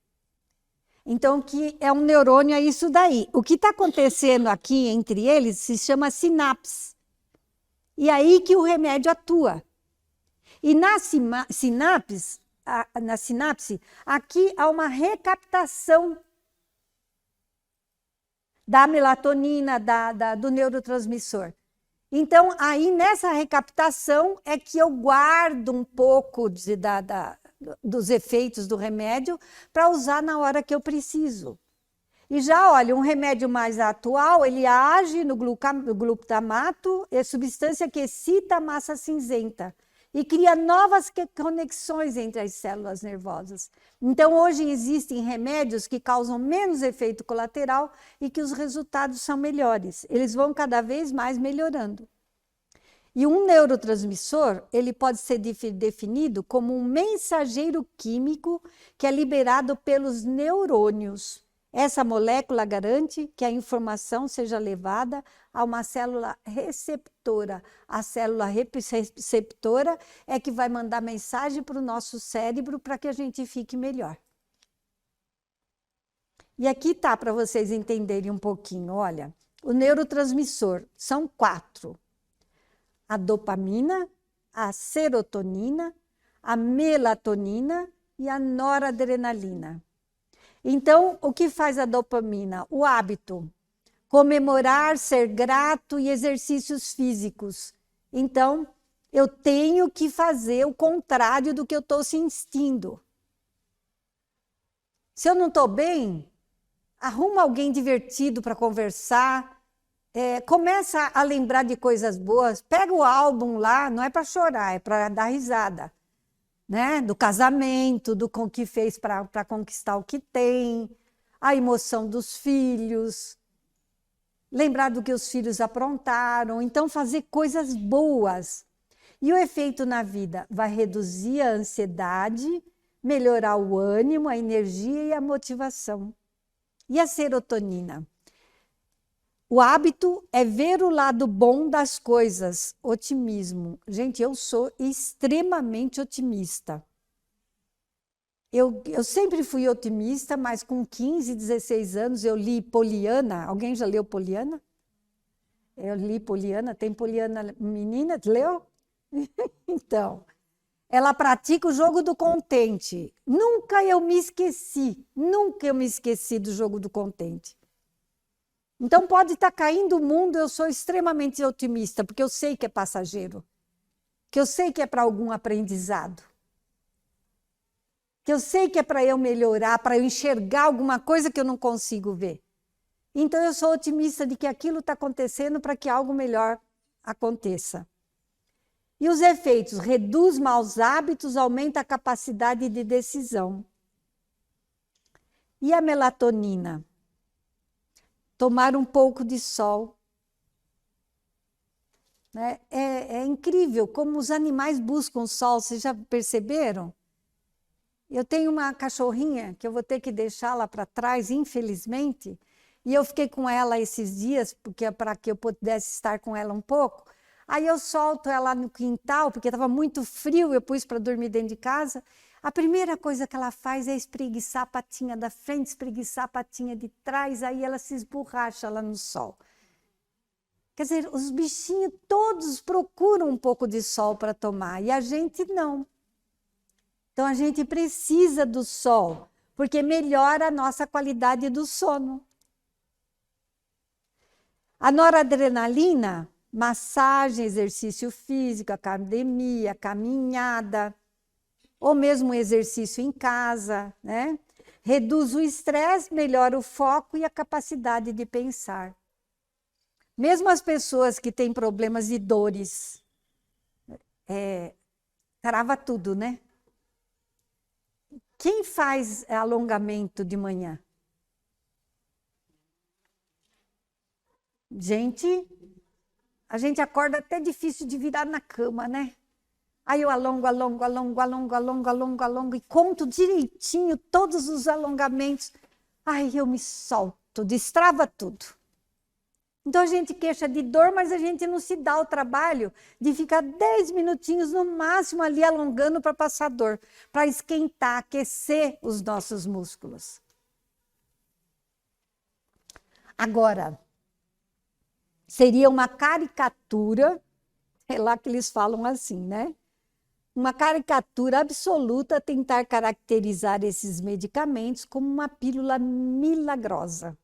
Então, que é um neurônio, é isso daí. O que está acontecendo aqui entre eles se chama sinapse. E aí que o remédio atua. E na sinapse, aqui há uma recaptação da melatonina, do neurotransmissor. Então, aí nessa recaptação é que eu guardo um pouco dos efeitos do remédio para usar na hora que eu preciso. E já, olha, um remédio mais atual, ele age no glutamato, é substância que excita a massa cinzenta e cria novas conexões entre as células nervosas. Então, hoje existem remédios que causam menos efeito colateral e que os resultados são melhores. Eles vão cada vez mais melhorando. E um neurotransmissor, ele pode ser definido como um mensageiro químico que é liberado pelos neurônios. Essa molécula garante que a informação seja levada a uma célula receptora. A célula receptora é que vai mandar mensagem para o nosso cérebro para que a gente fique melhor. E aqui está para vocês entenderem um pouquinho, olha, o neurotransmissor são 4. A dopamina, a serotonina, a melatonina e a noradrenalina. Então, o que faz a dopamina? O hábito. Comemorar, ser grato e exercícios físicos. Então, eu tenho que fazer o contrário do que eu estou sentindo. Se eu não estou bem, arruma alguém divertido para conversar, começa a lembrar de coisas boas, pega o álbum lá, não é para chorar, é para dar risada. Né? Do casamento, do que fez para conquistar o que tem, a emoção dos filhos, lembrar do que os filhos aprontaram, então fazer coisas boas. E o efeito na vida vai reduzir a ansiedade, melhorar o ânimo, a energia e a motivação. E a serotonina? O hábito é ver o lado bom das coisas, otimismo. Gente, eu sou extremamente otimista. Eu sempre fui otimista, mas com 15, 16 anos eu li Poliana. Alguém já leu Poliana? Eu li Poliana, tem Poliana menina, leu? Então, ela pratica o jogo do contente. Nunca eu me esqueci do jogo do contente. Então, pode estar caindo o mundo, eu sou extremamente otimista, porque eu sei que é passageiro, que eu sei que é para algum aprendizado, que eu sei que é para eu melhorar, para eu enxergar alguma coisa que eu não consigo ver. Então, eu sou otimista de que aquilo está acontecendo para que algo melhor aconteça. E os efeitos? Reduz maus hábitos, aumenta a capacidade de decisão. E a melatonina? Tomar um pouco de sol. Né? É incrível como os animais buscam sol, vocês já perceberam? Eu tenho uma cachorrinha que eu vou ter que deixar lá para trás, infelizmente, e eu fiquei com ela esses dias, para que eu pudesse estar com ela um pouco. Aí eu solto ela no quintal, porque estava muito frio, eu pus para dormir dentro de casa. A primeira coisa que ela faz é espreguiçar a patinha da frente, espreguiçar a patinha de trás, aí ela se esborracha lá no sol. Quer dizer, os bichinhos todos procuram um pouco de sol para tomar, e a gente não. Então a gente precisa do sol, porque melhora a nossa qualidade do sono. A noradrenalina, massagem, exercício físico, academia, caminhada, ou mesmo exercício em casa, né? Reduz o estresse, melhora o foco e a capacidade de pensar. Mesmo as pessoas que têm problemas de dores, trava tudo, né? Quem faz alongamento de manhã? Gente, a gente acorda até difícil de virar na cama, né? Aí eu alongo, e conto direitinho todos os alongamentos. Aí eu me solto, destrava tudo. Então a gente queixa de dor, mas a gente não se dá o trabalho de ficar 10 minutinhos no máximo ali alongando para passar dor, para esquentar, aquecer os nossos músculos. Agora, seria uma caricatura É lá que eles falam assim, né? Uma caricatura absoluta tentar caracterizar esses medicamentos como uma pílula milagrosa,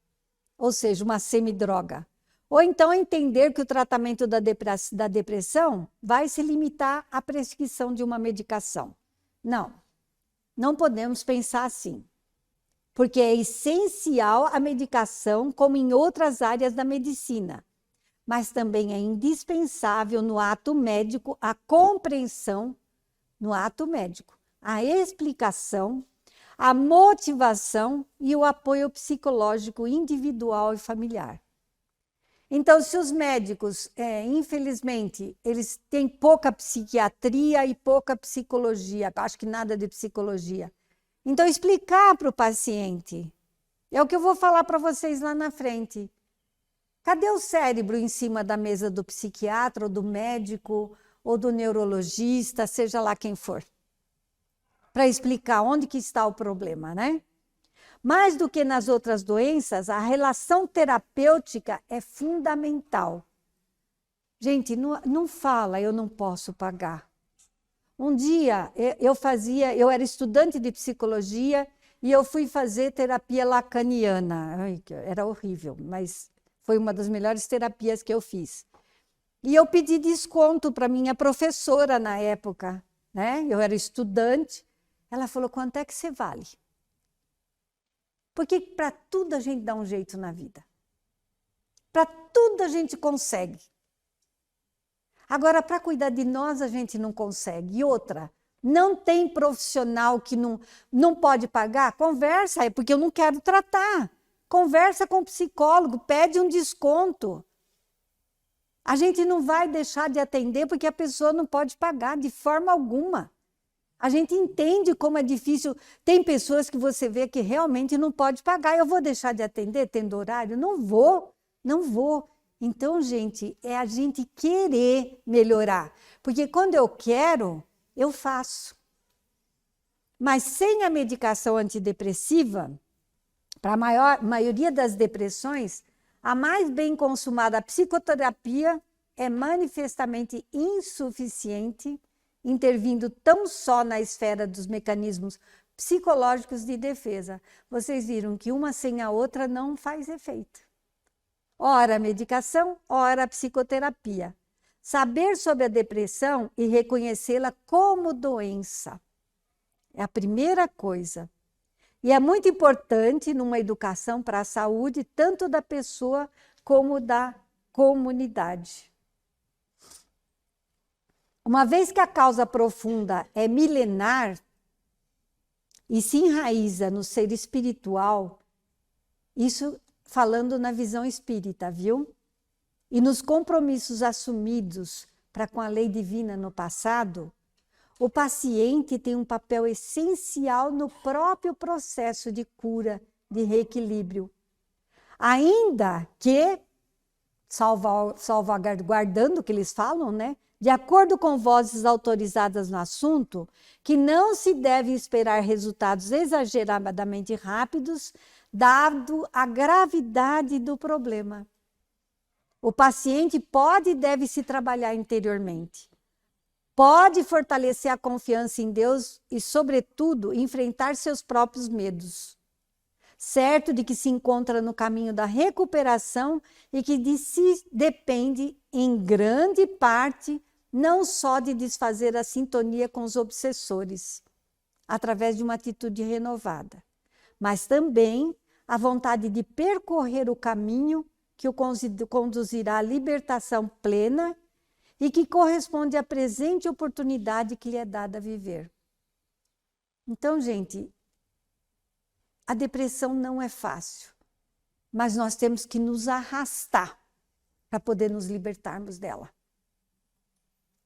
ou seja, uma semidroga. Ou então entender que o tratamento da depressão vai se limitar à prescrição de uma medicação. Não, não podemos pensar assim, porque é essencial a medicação, como em outras áreas da medicina, mas também é indispensável no ato médico a compreensão, no ato médico, a explicação, a motivação e o apoio psicológico individual e familiar. Então, se os médicos, infelizmente, eles têm pouca psiquiatria e pouca psicologia, acho que nada de psicologia. Então, explicar para o paciente, é o que eu vou falar para vocês lá na frente. Cadê o cérebro em cima da mesa do psiquiatra, ou do médico, ou do neurologista, seja lá quem for? Para explicar onde que está o problema, né? Mais do que nas outras doenças, a relação terapêutica é fundamental. Gente, não fala, eu não posso pagar. Um dia, eu era estudante de psicologia e eu fui fazer terapia lacaniana. Ai, era horrível, mas foi uma das melhores terapias que eu fiz. E eu pedi desconto para minha professora na época, né? Eu era estudante. Ela falou, quanto é que você vale? Porque para tudo a gente dá um jeito na vida. Para tudo a gente consegue. Agora, para cuidar de nós, a gente não consegue. E outra, não tem profissional que não pode pagar? Conversa, é porque eu não quero tratar. Conversa com o psicólogo, pede um desconto. A gente não vai deixar de atender porque a pessoa não pode pagar de forma alguma. A gente entende como é difícil. Tem pessoas que você vê que realmente não pode pagar. Eu vou deixar de atender tendo horário? Não vou, não vou. Então, gente, é a gente querer melhorar. Porque quando eu quero, eu faço. Mas sem a medicação antidepressiva, para a maioria das depressões, a mais bem consumada psicoterapia é manifestamente insuficiente, intervindo tão só na esfera dos mecanismos psicológicos de defesa. Vocês viram que uma sem a outra não faz efeito. Ora a medicação, ora a psicoterapia. Saber sobre a depressão e reconhecê-la como doença é a primeira coisa. E é muito importante numa educação para a saúde, tanto da pessoa como da comunidade. Uma vez que a causa profunda é milenar e se enraiza no ser espiritual, isso falando na visão espírita, viu? E nos compromissos assumidos para com a lei divina no passado, o paciente tem um papel essencial no próprio processo de cura, de reequilíbrio. Ainda que, salvaguardando o que eles falam, né? De acordo com vozes autorizadas no assunto, que não se deve esperar resultados exageradamente rápidos, dado a gravidade do problema. O paciente pode e deve se trabalhar interiormente. Pode fortalecer a confiança em Deus e, sobretudo, enfrentar seus próprios medos. Certo de que se encontra no caminho da recuperação e que de si depende, em grande parte, não só de desfazer a sintonia com os obsessores, através de uma atitude renovada, mas também a vontade de percorrer o caminho que o conduzirá à libertação plena e que corresponde à presente oportunidade que lhe é dada a viver. Então, gente, a depressão não é fácil, mas nós temos que nos arrastar para poder nos libertarmos dela.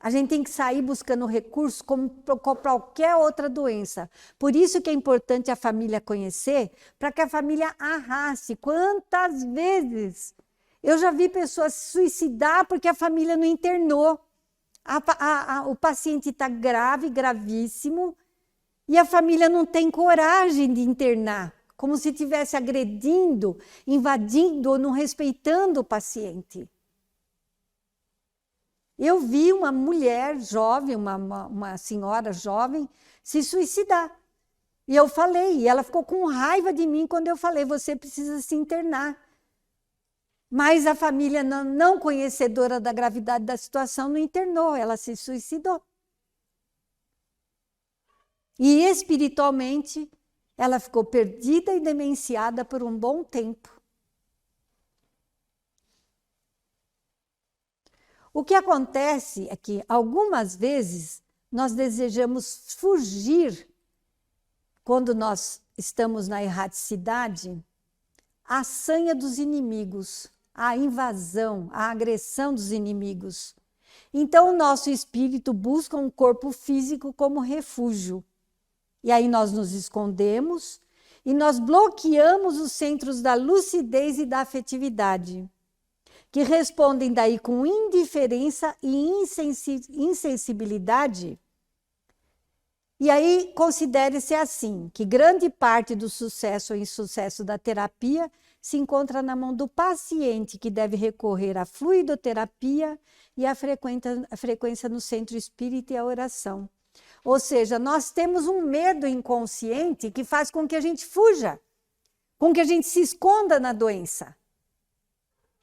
A gente tem que sair buscando recursos como qualquer outra doença. Por isso que é importante a família conhecer, para que a família arraste. Quantas vezes eu já vi pessoas se suicidar porque a família não internou. O paciente está grave, gravíssimo, e a família não tem coragem de internar, como se estivesse agredindo, invadindo ou não respeitando o paciente. Eu vi uma mulher jovem, uma senhora jovem, se suicidar. E eu falei, e ela ficou com raiva de mim quando eu falei, você precisa se internar. Mas a família não conhecedora da gravidade da situação não internou, ela se suicidou. E espiritualmente, ela ficou perdida e demenciada por um bom tempo. O que acontece é que, algumas vezes, nós desejamos fugir, quando nós estamos na erraticidade, a sanha dos inimigos, a invasão, a agressão dos inimigos. Então, o nosso espírito busca um corpo físico como refúgio. E aí nós nos escondemos e nós bloqueamos os centros da lucidez e da afetividade, que respondem daí com indiferença e insensibilidade. E aí considere-se assim, que grande parte do sucesso ou insucesso da terapia se encontra na mão do paciente, que deve recorrer à fluidoterapia e à frequência no centro espírita e à oração. Ou seja, nós temos um medo inconsciente que faz com que a gente fuja, com que a gente se esconda na doença.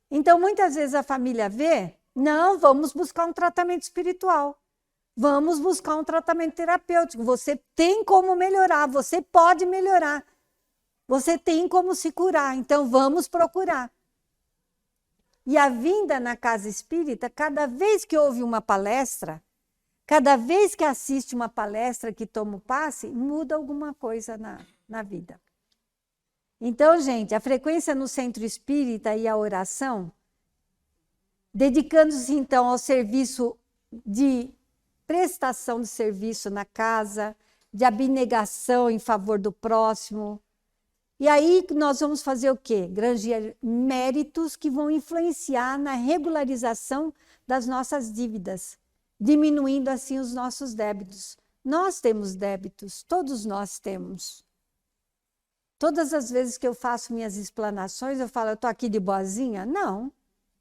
Então, muitas vezes a família vê, não, vamos buscar um tratamento espiritual, vamos buscar um tratamento terapêutico, você tem como melhorar, você pode melhorar, você tem como se curar, então vamos procurar. E a vinda na casa espírita, cada vez que ouve uma palestra, cada vez que assiste uma palestra, que toma o passe, muda alguma coisa na vida. Então, gente, a frequência no centro espírita e a oração, dedicando-se então ao serviço de prestação de serviço na casa, de abnegação em favor do próximo. E aí nós vamos fazer o quê? Granjear méritos que vão influenciar na regularização das nossas dívidas, diminuindo assim os nossos débitos. Nós temos débitos, todos nós temos. Todas as vezes que eu faço minhas explanações, eu falo, eu estou aqui de boazinha? Não,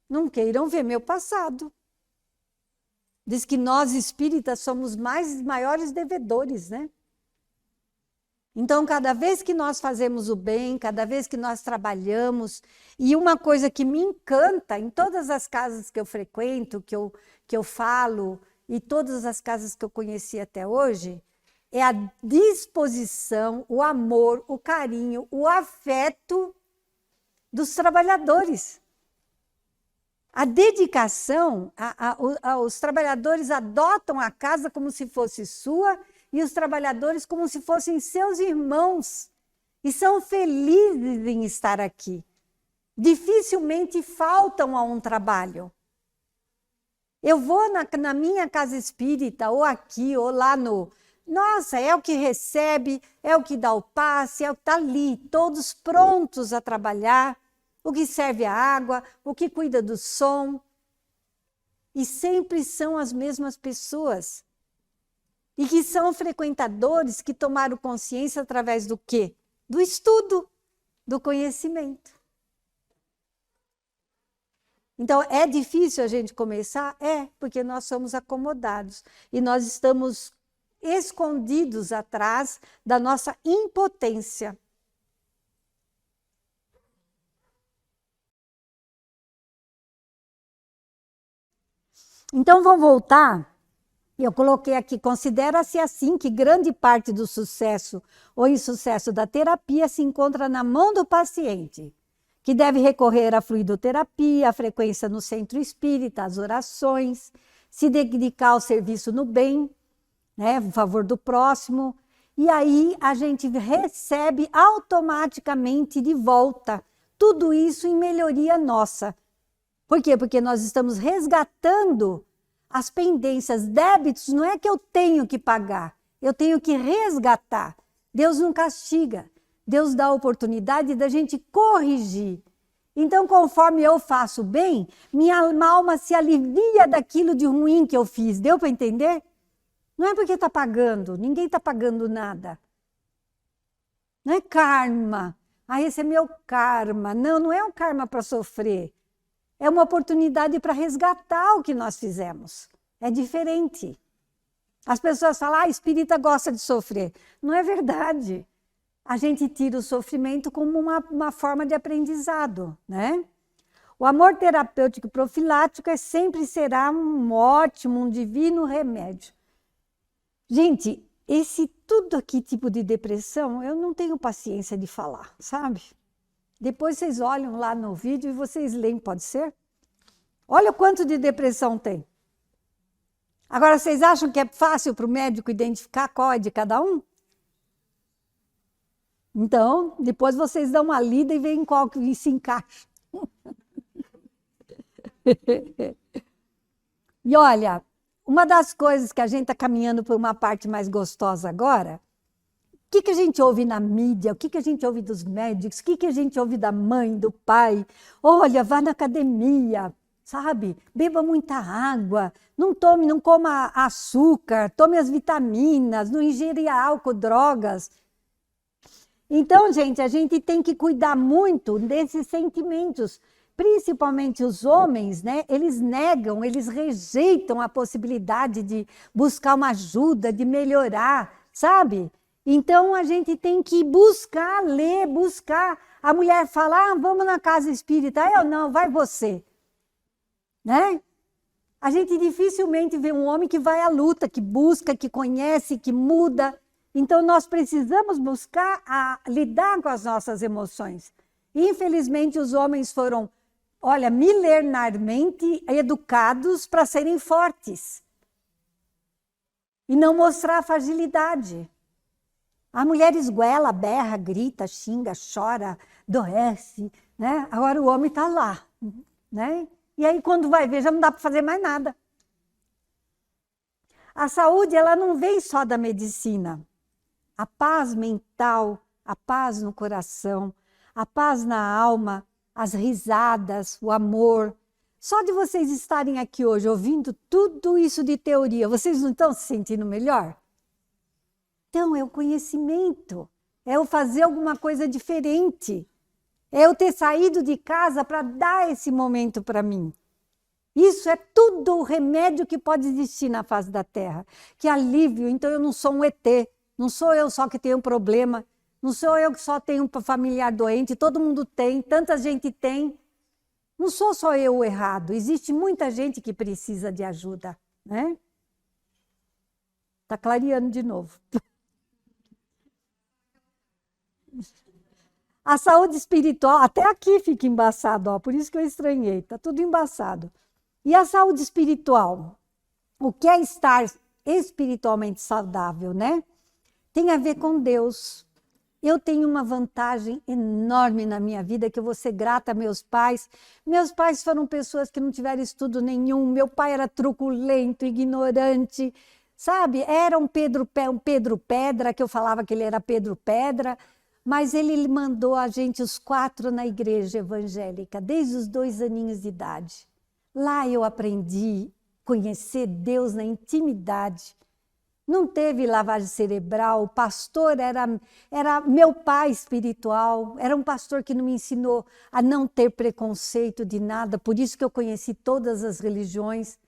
não queiram ver meu passado. Diz que nós espíritas somos maiores devedores, né? Então, cada vez que nós fazemos o bem, cada vez que nós trabalhamos, e uma coisa que me encanta em todas as casas que eu frequento, que eu falo, e todas as casas que eu conheci até hoje, é a disposição, o amor, o carinho, o afeto dos trabalhadores. A dedicação, os trabalhadores adotam a casa como se fosse sua e os trabalhadores como se fossem seus irmãos e são felizes em estar aqui. Dificilmente faltam a um trabalho. Eu vou na minha casa espírita, ou aqui, ou lá no... Nossa, é o que recebe, é o que dá o passe, é o que está ali, todos prontos a trabalhar, o que serve a água, o que cuida do som. E sempre são as mesmas pessoas. E que são frequentadores que tomaram consciência através do quê? Do estudo, do conhecimento. Então, é difícil a gente começar? É, porque nós somos acomodados e nós estamos escondidos atrás da nossa impotência. Então, vamos voltar. Eu coloquei aqui, considera-se assim que grande parte do sucesso ou insucesso da terapia se encontra na mão do paciente, que deve recorrer à fluidoterapia, à frequência no centro espírita, às orações, se dedicar ao serviço no bem, né, em favor do próximo, e aí a gente recebe automaticamente de volta tudo isso em melhoria nossa. Por quê? Porque nós estamos resgatando as pendências, débitos, não é que eu tenho que pagar, eu tenho que resgatar. Deus não castiga, Deus dá a oportunidade da gente corrigir. Então, conforme eu faço bem, minha alma se alivia daquilo de ruim que eu fiz. Deu para entender? Não é porque está pagando, ninguém está pagando nada. Não é karma. Ah, esse é meu karma. Não, não é um karma para sofrer. É uma oportunidade para resgatar o que nós fizemos. É diferente. As pessoas falam, espírita gosta de sofrer. Não é verdade. A gente tira o sofrimento como uma forma de aprendizado, né? O amor terapêutico profilático sempre será um ótimo, um divino remédio. Gente, esse tudo aqui, tipo de depressão, eu não tenho paciência de falar, sabe? Depois vocês olham lá no vídeo e vocês leem, pode ser? Olha o quanto de depressão tem. Agora, vocês acham que é fácil para o médico identificar qual é de cada um? Então, depois vocês dão uma lida e veem qual que se encaixa. E olha, uma das coisas que a gente está caminhando por uma parte mais gostosa agora, o que a gente ouve na mídia, o que a gente ouve dos médicos, o que a gente ouve da mãe, do pai? Olha, vá na academia, sabe? Beba muita água, não coma açúcar, tome as vitaminas, não ingira álcool, drogas. Então, gente, a gente tem que cuidar muito desses sentimentos. Principalmente os homens, né? Eles negam, eles rejeitam a possibilidade de buscar uma ajuda, de melhorar, sabe? Então a gente tem que buscar, ler, buscar. A mulher fala, vamos na casa espírita. Eu não, vai você. Né? A gente dificilmente vê um homem que vai à luta, que busca, que conhece, que muda. Então nós precisamos buscar lidar com as nossas emoções. Infelizmente os homens foram milenarmente educados para serem fortes e não mostrar fragilidade. A mulher esguela, berra, grita, xinga, chora, adoece, né? Agora o homem está lá, né? E aí quando vai ver já não dá para fazer mais nada. A saúde ela não vem só da medicina. A paz mental, a paz no coração, a paz na alma, as risadas, o amor. Só de vocês estarem aqui hoje ouvindo tudo isso de teoria, vocês não estão se sentindo melhor? Então, é o conhecimento, é eu fazer alguma coisa diferente, é eu ter saído de casa para dar esse momento para mim. Isso é tudo o remédio que pode existir na face da Terra. Que alívio, então eu não sou um ET, não sou eu só que tenho um problema, não sou eu que só tenho um familiar doente, todo mundo tem, tanta gente tem. Não sou só eu o errado, existe muita gente que precisa de ajuda, né? Está clareando de novo. A saúde espiritual, até aqui fica embaçado, ó, por isso que eu estranhei, está tudo embaçado. E a saúde espiritual? O que é estar espiritualmente saudável, né? Tem a ver com Deus. Eu tenho uma vantagem enorme na minha vida, que eu vou ser grata a meus pais. Meus pais foram pessoas que não tiveram estudo nenhum. Meu pai era truculento, ignorante, sabe? Era um Pedro Pedra, que eu falava que ele era Pedro Pedra, mas ele mandou a gente, os 4, na igreja evangélica, desde os 2 aninhos de idade. Lá eu aprendi a conhecer Deus na intimidade. Não teve lavagem cerebral, o pastor era meu pai espiritual, era um pastor que não me ensinou a não ter preconceito de nada, por isso que eu conheci todas as religiões.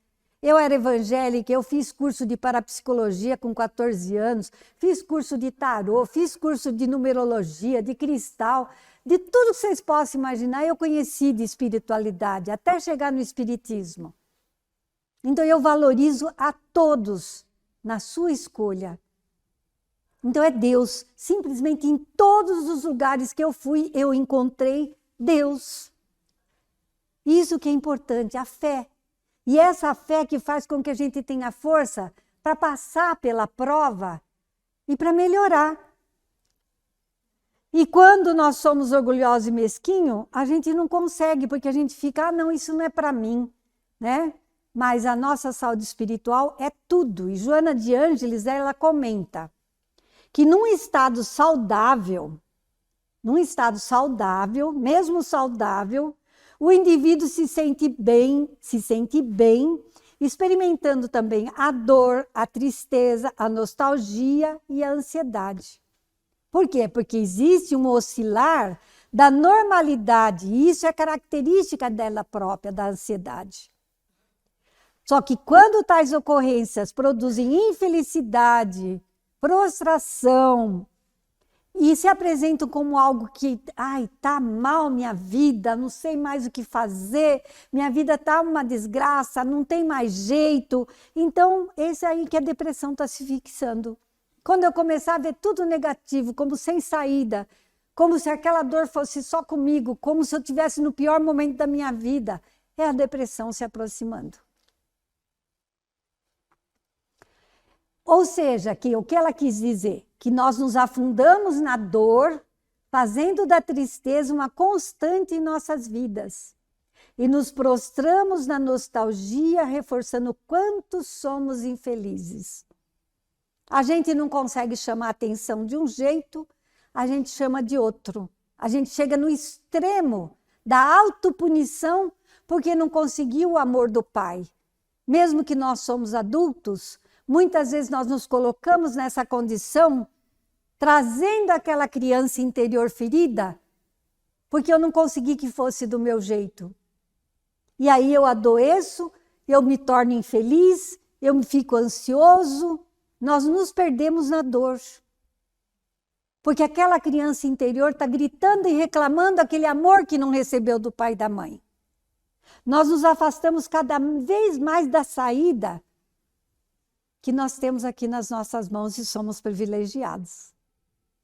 Eu era evangélica, eu fiz curso de parapsicologia com 14 anos, fiz curso de tarô, fiz curso de numerologia, de cristal, de tudo que vocês possam imaginar, eu conheci de espiritualidade, até chegar no espiritismo. Então eu valorizo a todos na sua escolha. Então é Deus, simplesmente em todos os lugares que eu fui, eu encontrei Deus. Isso que é importante, a fé. E essa fé que faz com que a gente tenha força para passar pela prova e para melhorar. E quando nós somos orgulhosos e mesquinhos, a gente não consegue, porque a gente fica, não, isso não é para mim, né? Mas a nossa saúde espiritual é tudo. E Joana de Ângeles, ela comenta que num estado saudável, mesmo saudável, o indivíduo se sente bem, experimentando também a dor, a tristeza, a nostalgia e a ansiedade. Por quê? Porque existe um oscilar da normalidade. E isso é característica dela própria, da ansiedade. Só que quando tais ocorrências produzem infelicidade, prostração, e se apresentam como algo que, tá mal minha vida, não sei mais o que fazer, minha vida tá uma desgraça, não tem mais jeito. Então, esse aí que a depressão está se fixando. Quando eu começar a ver tudo negativo, como sem saída, como se aquela dor fosse só comigo, como se eu estivesse no pior momento da minha vida, é a depressão se aproximando. Ou seja, o que ela quis dizer? Que nós nos afundamos na dor, fazendo da tristeza uma constante em nossas vidas. E nos prostramos na nostalgia, reforçando quanto somos infelizes. A gente não consegue chamar a atenção de um jeito, a gente chama de outro. A gente chega no extremo da autopunição porque não conseguiu o amor do pai. Mesmo que nós somos adultos, muitas vezes nós nos colocamos nessa condição, trazendo aquela criança interior ferida, porque eu não consegui que fosse do meu jeito. E aí eu adoeço, eu me torno infeliz, eu me fico ansioso, nós nos perdemos na dor. Porque aquela criança interior está gritando e reclamando aquele amor que não recebeu do pai e da mãe. Nós nos afastamos cada vez mais da saída que nós temos aqui nas nossas mãos e somos privilegiados.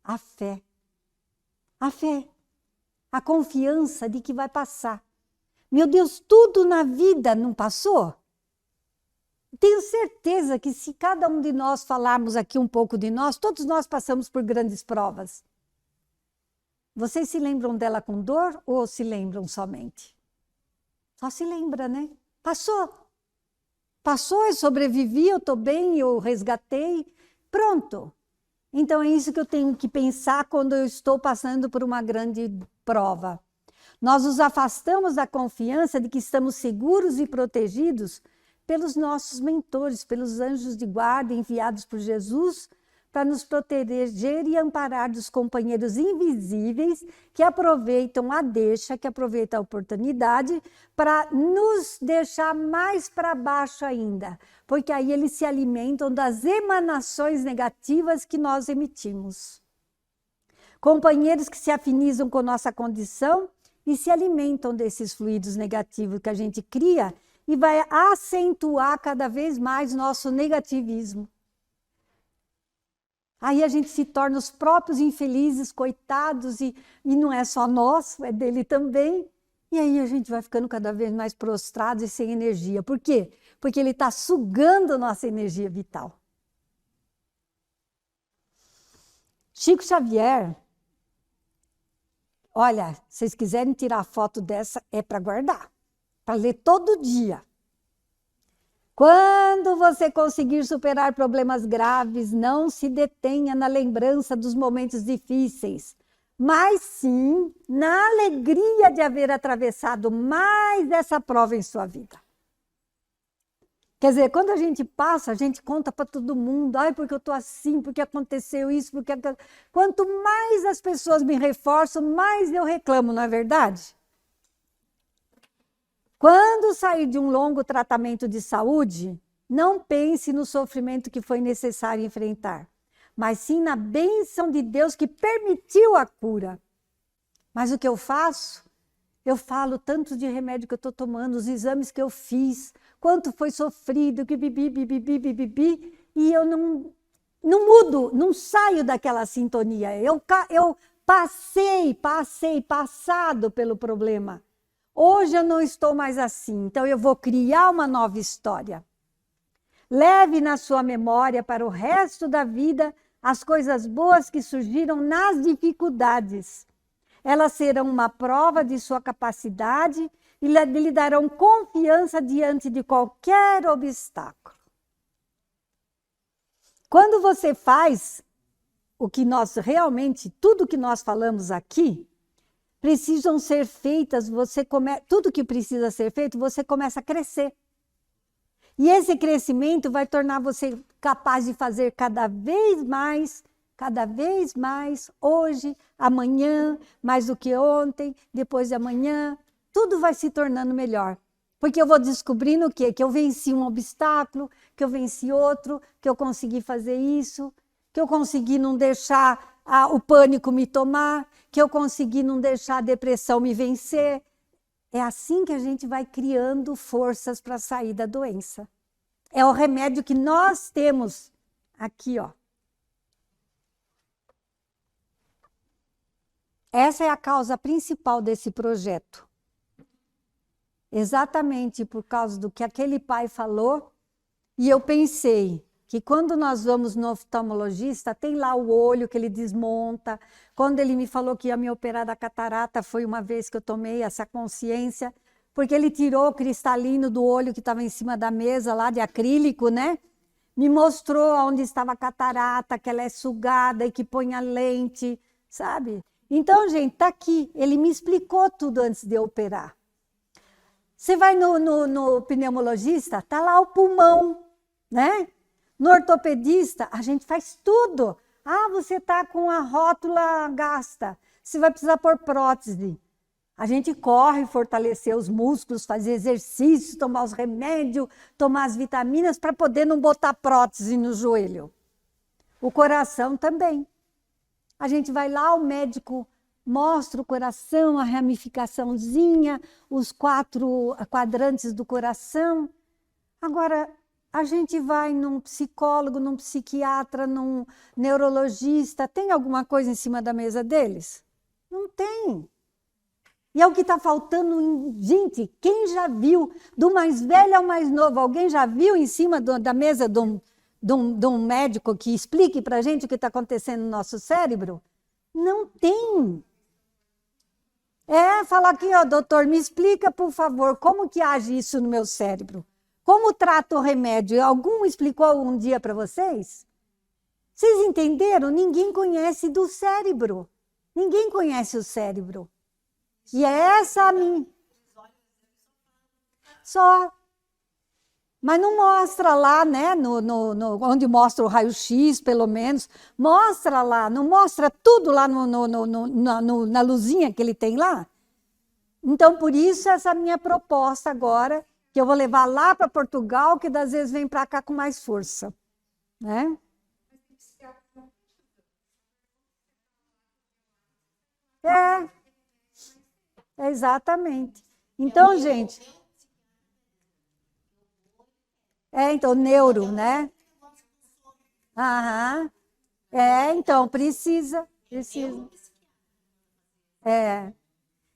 A fé. A fé. A confiança de que vai passar. Meu Deus, tudo na vida não passou? Tenho certeza que se cada um de nós falarmos aqui um pouco de nós, todos nós passamos por grandes provas. Vocês se lembram dela com dor ou se lembram somente? Só se lembra, né? Passou. Passou, eu sobrevivi, eu estou bem, eu resgatei. Pronto. Então é isso que eu tenho que pensar quando eu estou passando por uma grande prova. Nós nos afastamos da confiança de que estamos seguros e protegidos pelos nossos mentores, pelos anjos de guarda enviados por Jesus para nos proteger e amparar dos companheiros invisíveis que aproveitam a deixa, que aproveitam a oportunidade para nos deixar mais para baixo ainda, porque aí eles se alimentam das emanações negativas que nós emitimos. Companheiros que se afinizam com nossa condição e se alimentam desses fluidos negativos que a gente cria e vai acentuar cada vez mais nosso negativismo. Aí a gente se torna os próprios infelizes, coitados, e não é só nosso, é dele também. E aí a gente vai ficando cada vez mais prostrado e sem energia. Por quê? Porque ele está sugando nossa energia vital. Chico Xavier, olha, se vocês quiserem tirar foto dessa, é para guardar. Para ler todo dia. Quando você conseguir superar problemas graves, não se detenha na lembrança dos momentos difíceis, mas sim na alegria de haver atravessado mais essa prova em sua vida. Quer dizer, quando a gente passa, a gente conta para todo mundo, porque eu estou assim, porque aconteceu isso, porque... Quanto mais as pessoas me reforçam, mais eu reclamo, não é verdade? Quando sair de um longo tratamento de saúde, não pense no sofrimento que foi necessário enfrentar, mas sim na bênção de Deus que permitiu a cura. Mas o que eu faço? Eu falo tanto de remédio que eu estou tomando, os exames que eu fiz, quanto foi sofrido, que bibi, e eu não mudo, não saio daquela sintonia. Eu passado pelo problema. Hoje eu não estou mais assim, então eu vou criar uma nova história. Leve na sua memória para o resto da vida as coisas boas que surgiram nas dificuldades. Elas serão uma prova de sua capacidade e lhe darão confiança diante de qualquer obstáculo. Quando você faz o que nós realmente, tudo que nós falamos aqui, precisam ser feitas, tudo que precisa ser feito, você começa a crescer. E esse crescimento vai tornar você capaz de fazer cada vez mais cada vez mais, hoje, amanhã, mais do que ontem, depois de amanhã, tudo vai se tornando melhor. Porque eu vou descobrindo o quê? Que eu venci um obstáculo, que eu venci outro, que eu consegui fazer isso, que eu consegui não deixar o pânico me tomar, que eu consegui não deixar a depressão me vencer. É assim que a gente vai criando forças para sair da doença. É o remédio que nós temos aqui, ó. Essa é a causa principal desse projeto. Exatamente por causa do que aquele pai falou, e eu pensei que quando nós vamos no oftalmologista, tem lá o olho que ele desmonta. Quando ele me falou que ia me operar da catarata, foi uma vez que eu tomei essa consciência, porque ele tirou o cristalino do olho que estava em cima da mesa lá de acrílico, né? Me mostrou onde estava a catarata, que ela é sugada e que põe a lente, sabe? Então, gente, tá aqui. Ele me explicou tudo antes de eu operar. Você vai no pneumologista, tá lá o pulmão, né? No ortopedista, a gente faz tudo. Ah, você tá com a rótula gasta, você vai precisar pôr prótese. A gente corre, fortalecer os músculos, fazer exercício, tomar os remédios, tomar as vitaminas para poder não botar prótese no joelho. O coração também. A gente vai lá, o médico mostra o coração, a ramificaçãozinha, os 4 quadrantes do coração. Agora, a gente vai num psicólogo, num psiquiatra, num neurologista, tem alguma coisa em cima da mesa deles? Não tem. E é o que está faltando. Gente, quem já viu, do mais velho ao mais novo, alguém já viu em cima da mesa de um médico que explique para a gente o que está acontecendo no nosso cérebro? Não tem. Fala aqui, ó, doutor, me explica, por favor, como que age isso no meu cérebro? Como trata o remédio? Algum explicou um dia para vocês? Vocês entenderam? Ninguém conhece do cérebro. Ninguém conhece o cérebro. E é essa a minha. Só. Mas não mostra lá, né? Onde mostra o raio-x, pelo menos. Mostra lá, não mostra tudo lá na luzinha que ele tem lá? Então, por isso, essa minha proposta agora, que eu vou levar lá para Portugal, que às vezes vem para cá com mais força. Né? Exatamente. Então, gente. Então, neuro, né? Aham. Então, precisa.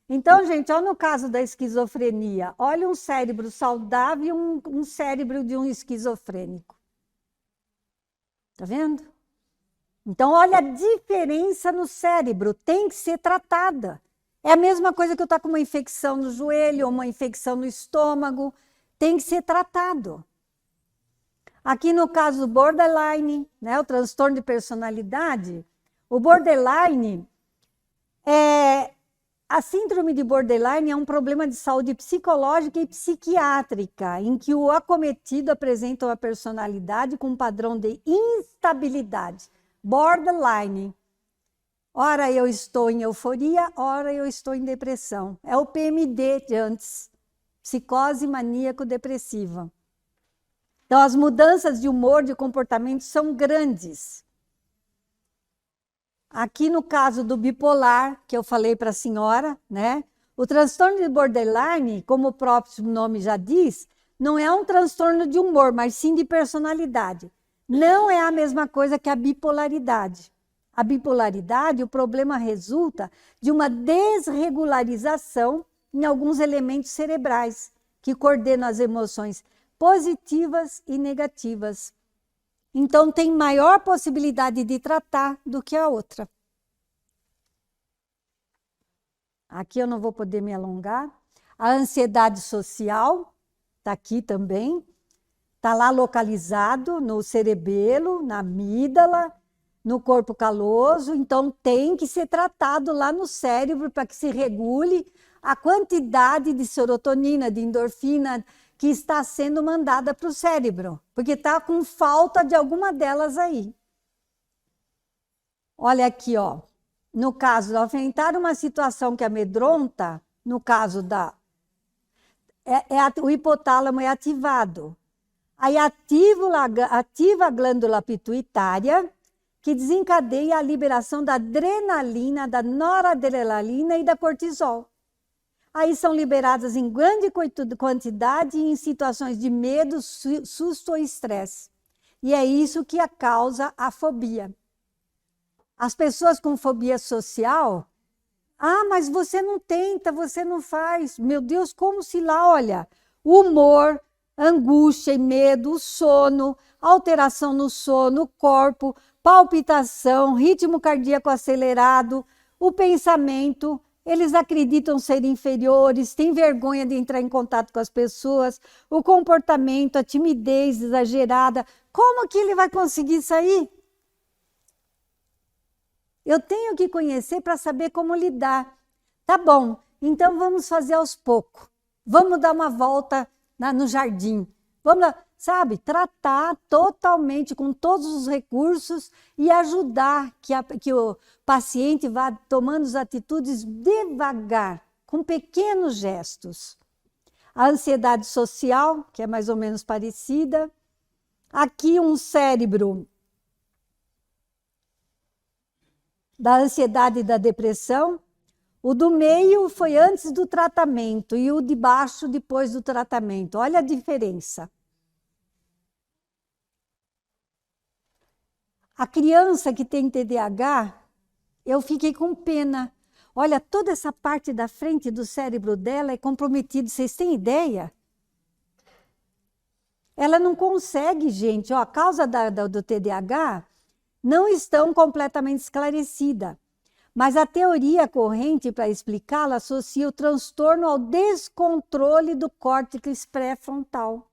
Então, gente, olha no caso da esquizofrenia. Olha um cérebro saudável e um cérebro de um esquizofrênico. Tá vendo? Então, olha a diferença no cérebro. Tem que ser tratada. É a mesma coisa que eu estou com uma infecção no joelho ou uma infecção no estômago. Tem que ser tratado. Aqui no caso do borderline, né, o transtorno de personalidade, o borderline, a síndrome de borderline é um problema de saúde psicológica e psiquiátrica, em que o acometido apresenta uma personalidade com um padrão de instabilidade. Borderline. Ora eu estou em euforia, ora eu estou em depressão. É o PMD de antes, psicose maníaco-depressiva. Então, as mudanças de humor, de comportamento são grandes. Aqui no caso do bipolar, que eu falei para a senhora, né? O transtorno de borderline, como o próprio nome já diz, não é um transtorno de humor, mas sim de personalidade. Não é a mesma coisa que a bipolaridade. A bipolaridade, o problema resulta de uma desregularização em alguns elementos cerebrais, que coordenam as emoções positivas e negativas. Então, tem maior possibilidade de tratar do que a outra. Aqui eu não vou poder me alongar. A ansiedade social está aqui também. Está lá localizado no cerebelo, na amígdala, no corpo caloso. Então, tem que ser tratado lá no cérebro para que se regule a quantidade de serotonina, de endorfina, que está sendo mandada para o cérebro, porque está com falta de alguma delas aí. Olha aqui, ó. No caso, de enfrentar uma situação que amedronta, no caso da... o hipotálamo é ativado. Aí ativa a glândula pituitária, que desencadeia a liberação da adrenalina, da noradrenalina e da cortisol. Aí são liberadas em grande quantidade em situações de medo, susto ou estresse. E é isso que causa a fobia. As pessoas com fobia social, mas você não tenta, você não faz. Meu Deus, como se lá, olha, humor, angústia e medo, o sono, alteração no sono, o corpo, palpitação, ritmo cardíaco acelerado, o pensamento, eles acreditam ser inferiores, têm vergonha de entrar em contato com as pessoas, o comportamento, a timidez exagerada. Como que ele vai conseguir sair? Eu tenho que conhecer para saber como lidar. Tá bom, então vamos fazer aos poucos. Vamos dar uma volta no jardim. Vamos lá, sabe, tratar totalmente com todos os recursos e ajudar que o paciente vá tomando as atitudes devagar, com pequenos gestos. A ansiedade social, que é mais ou menos parecida. Aqui um cérebro da ansiedade e da depressão. O do meio foi antes do tratamento e o de baixo depois do tratamento. Olha a diferença. A criança que tem TDAH, eu fiquei com pena. Olha, toda essa parte da frente do cérebro dela é comprometida. Vocês têm ideia? Ela não consegue, gente. A causa do TDAH não estão completamente esclarecidas. Mas a teoria corrente para explicá-la associa o transtorno ao descontrole do córtex pré-frontal.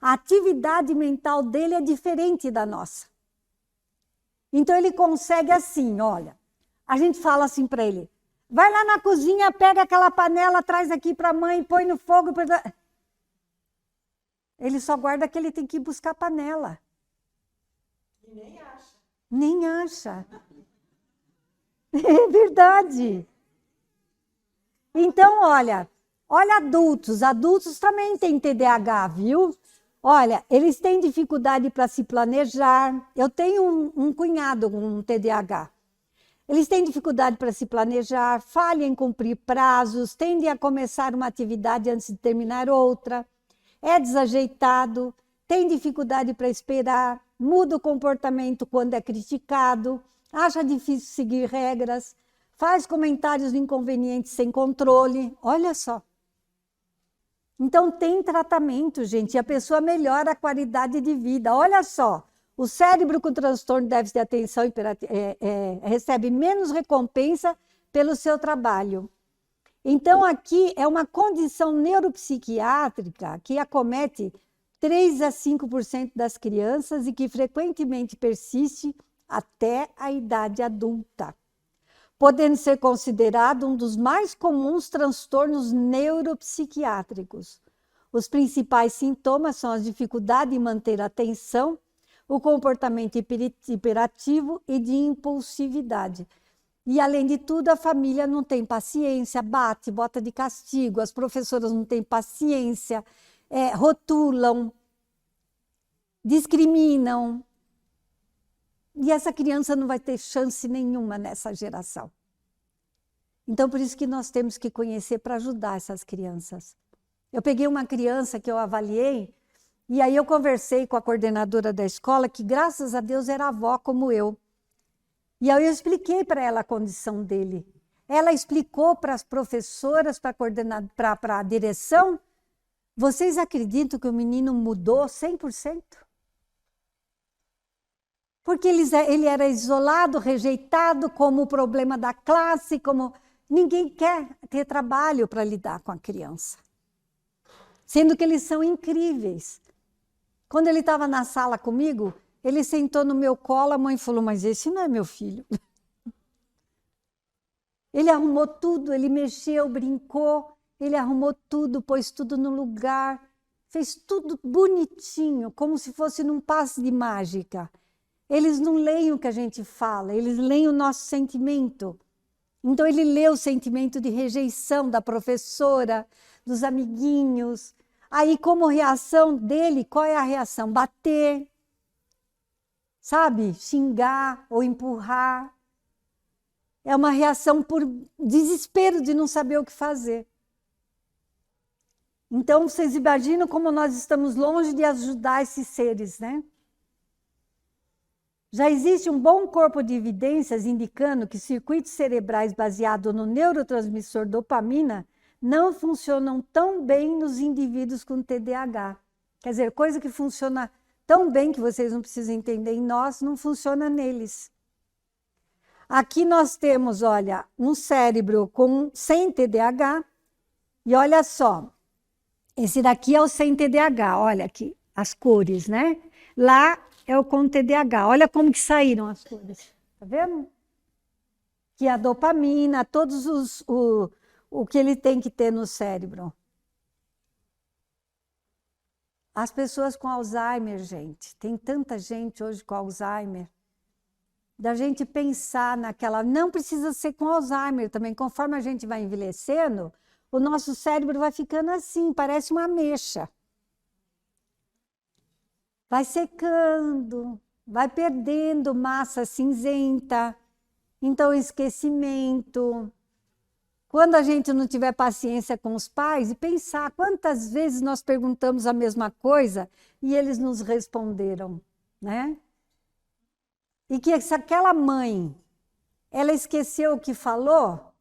A atividade mental dele é diferente da nossa. Então ele consegue assim, olha, a gente fala assim para ele, vai lá na cozinha, pega aquela panela, traz aqui para a mãe, põe no fogo. Ele só guarda que ele tem que ir buscar a panela. E nem acha. Nem acha. É verdade. Então, olha adultos também têm TDAH, viu? Olha, eles têm dificuldade para se planejar. Eu tenho um cunhado com TDAH. Eles têm dificuldade para se planejar, falham em cumprir prazos, tendem a começar uma atividade antes de terminar outra, é desajeitado, tem dificuldade para esperar, muda o comportamento quando é criticado, acha difícil seguir regras, faz comentários inconvenientes sem controle. Olha só. Então tem tratamento, gente, e a pessoa melhora a qualidade de vida. Olha só, o cérebro com transtorno de déficit de atenção recebe menos recompensa pelo seu trabalho. Então aqui é uma condição neuropsiquiátrica que acomete 3 a 5% das crianças e que frequentemente persiste até a idade adulta, podendo ser considerado um dos mais comuns transtornos neuropsiquiátricos. Os principais sintomas são a dificuldade em manter a atenção, o comportamento hiperativo e de impulsividade. E, além de tudo, a família não tem paciência, bota de castigo, as professoras não têm paciência, rotulam, discriminam. E essa criança não vai ter chance nenhuma nessa geração. Então, por isso que nós temos que conhecer para ajudar essas crianças. Eu peguei uma criança que eu avaliei, e aí eu conversei com a coordenadora da escola, que graças a Deus era avó como eu. E aí eu expliquei para ela a condição dele. Ela explicou para as professoras, para a direção. Vocês acreditam que o menino mudou 100%? Porque ele era isolado, rejeitado, como o problema da classe, como ninguém quer ter trabalho para lidar com a criança. Sendo que eles são incríveis. Quando ele estava na sala comigo, ele sentou no meu colo, a mãe falou, mas esse não é meu filho. Ele arrumou tudo, ele mexeu, brincou, ele arrumou tudo, pôs tudo no lugar, fez tudo bonitinho, como se fosse num passe de mágica. Eles não leem o que a gente fala, eles leem o nosso sentimento. Então ele lê o sentimento de rejeição da professora, dos amiguinhos. Aí, como reação dele, qual é a reação? Bater, sabe? Xingar ou empurrar. É uma reação por desespero de não saber o que fazer. Então, vocês imaginam como nós estamos longe de ajudar esses seres, né? Já existe um bom corpo de evidências indicando que circuitos cerebrais baseados no neurotransmissor dopamina não funcionam tão bem nos indivíduos com TDAH. Quer dizer, coisa que funciona tão bem que vocês não precisam entender em nós, não funciona neles. Aqui nós temos, olha, um cérebro sem TDAH, e olha só, esse daqui é o sem TDAH, olha aqui, as cores, né? Lá é o com TDAH, olha como que saíram as cores, tá vendo? Que a dopamina, todos o que ele tem que ter no cérebro. As pessoas com Alzheimer, gente, tem tanta gente hoje com Alzheimer, da gente pensar naquela, não precisa ser com Alzheimer também, conforme a gente vai envelhecendo, o nosso cérebro vai ficando assim, parece uma ameixa. Vai secando, vai perdendo massa cinzenta, então esquecimento. Quando a gente não tiver paciência com os pais, e pensar quantas vezes nós perguntamos a mesma coisa e eles nos responderam, né? E que se aquela mãe, ela esqueceu o que falou,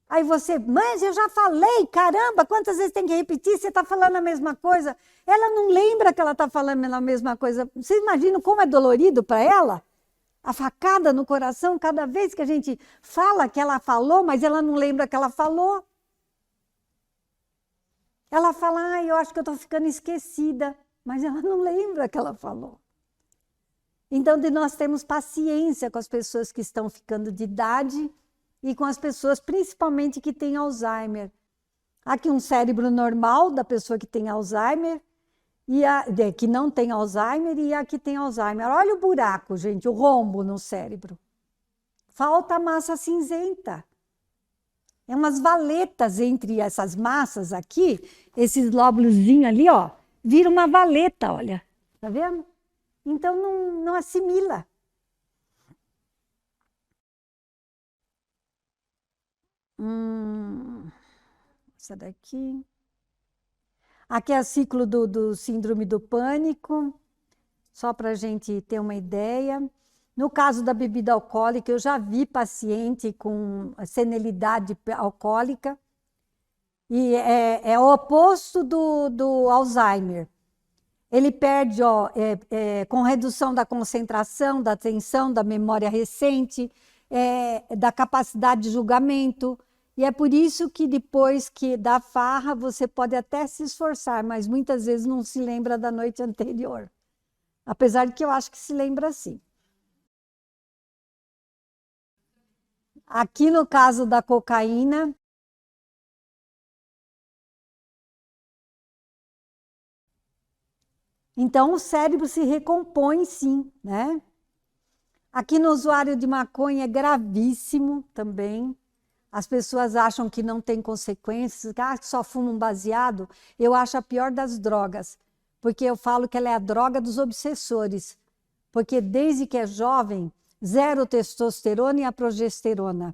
aí você, mas eu já falei, caramba, quantas vezes tem que repetir, você está falando a mesma coisa. Ela não lembra que ela está falando a mesma coisa. Vocês imaginam como é dolorido para ela? A facada no coração, cada vez que a gente fala que ela falou, mas ela não lembra que ela falou. Ela fala, eu acho que eu estou ficando esquecida, mas ela não lembra que ela falou. Então, nós temos paciência com as pessoas que estão ficando de idade e com as pessoas, principalmente, que têm Alzheimer. Aqui um cérebro normal da pessoa que tem Alzheimer, que não tem Alzheimer, e a que tem Alzheimer. Olha o buraco, gente, o rombo no cérebro. Falta massa cinzenta. É umas valetas entre essas massas aqui, esses lóbulozinhos ali, ó, vira uma valeta, olha. Tá vendo? Então não assimila. Essa daqui. Aqui é o ciclo do síndrome do pânico, só para a gente ter uma ideia. No caso da bebida alcoólica, eu já vi paciente com senilidade alcoólica, e é o oposto do Alzheimer. Ele perde com redução da concentração, da atenção, da memória recente, da capacidade de julgamento. E é por isso que depois que da farra, você pode até se esforçar, mas muitas vezes não se lembra da noite anterior. Apesar de que eu acho que se lembra sim. Aqui no caso da cocaína, então o cérebro se recompõe sim, né? Aqui no usuário de maconha é gravíssimo também. As pessoas acham que não tem consequências, que só fumam baseado. Eu acho a pior das drogas, porque eu falo que ela é a droga dos obsessores. Porque desde que é jovem, zero testosterona e a progesterona.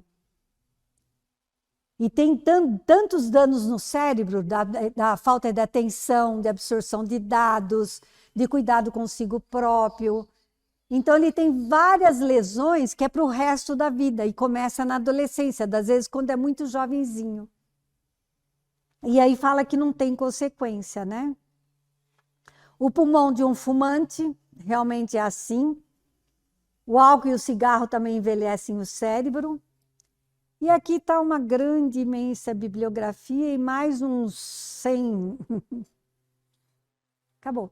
E tem tantos danos no cérebro, da falta de atenção, de absorção de dados, de cuidado consigo próprio. Então, ele tem várias lesões que é para o resto da vida, e começa na adolescência, às vezes quando é muito jovenzinho. E aí fala que não tem consequência, né? O pulmão de um fumante realmente é assim. O álcool e o cigarro também envelhecem o cérebro. E aqui está uma grande, imensa bibliografia e mais uns 100. Acabou.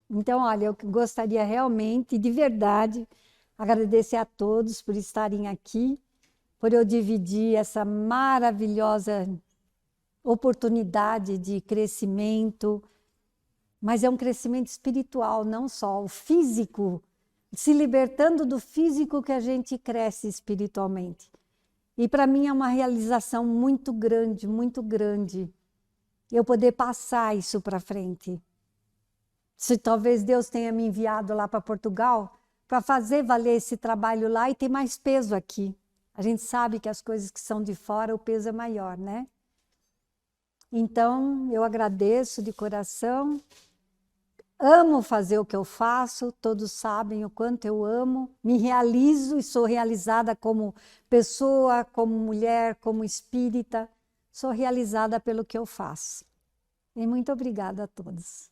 Então, olha, eu gostaria realmente, de verdade, agradecer a todos por estarem aqui, por eu dividir essa maravilhosa oportunidade de crescimento, mas é um crescimento espiritual, não só. O físico se libertando do físico que a gente cresce espiritualmente. E para mim é uma realização muito grande, eu poder passar isso para frente. Se talvez Deus tenha me enviado lá para Portugal para fazer valer esse trabalho lá e ter mais peso aqui. A gente sabe que as coisas que são de fora, o peso é maior, né? Então, eu agradeço de coração. Amo fazer o que eu faço, todos sabem o quanto eu amo. Me realizo e sou realizada como pessoa, como mulher, como espírita. Sou realizada pelo que eu faço. E muito obrigada a todos.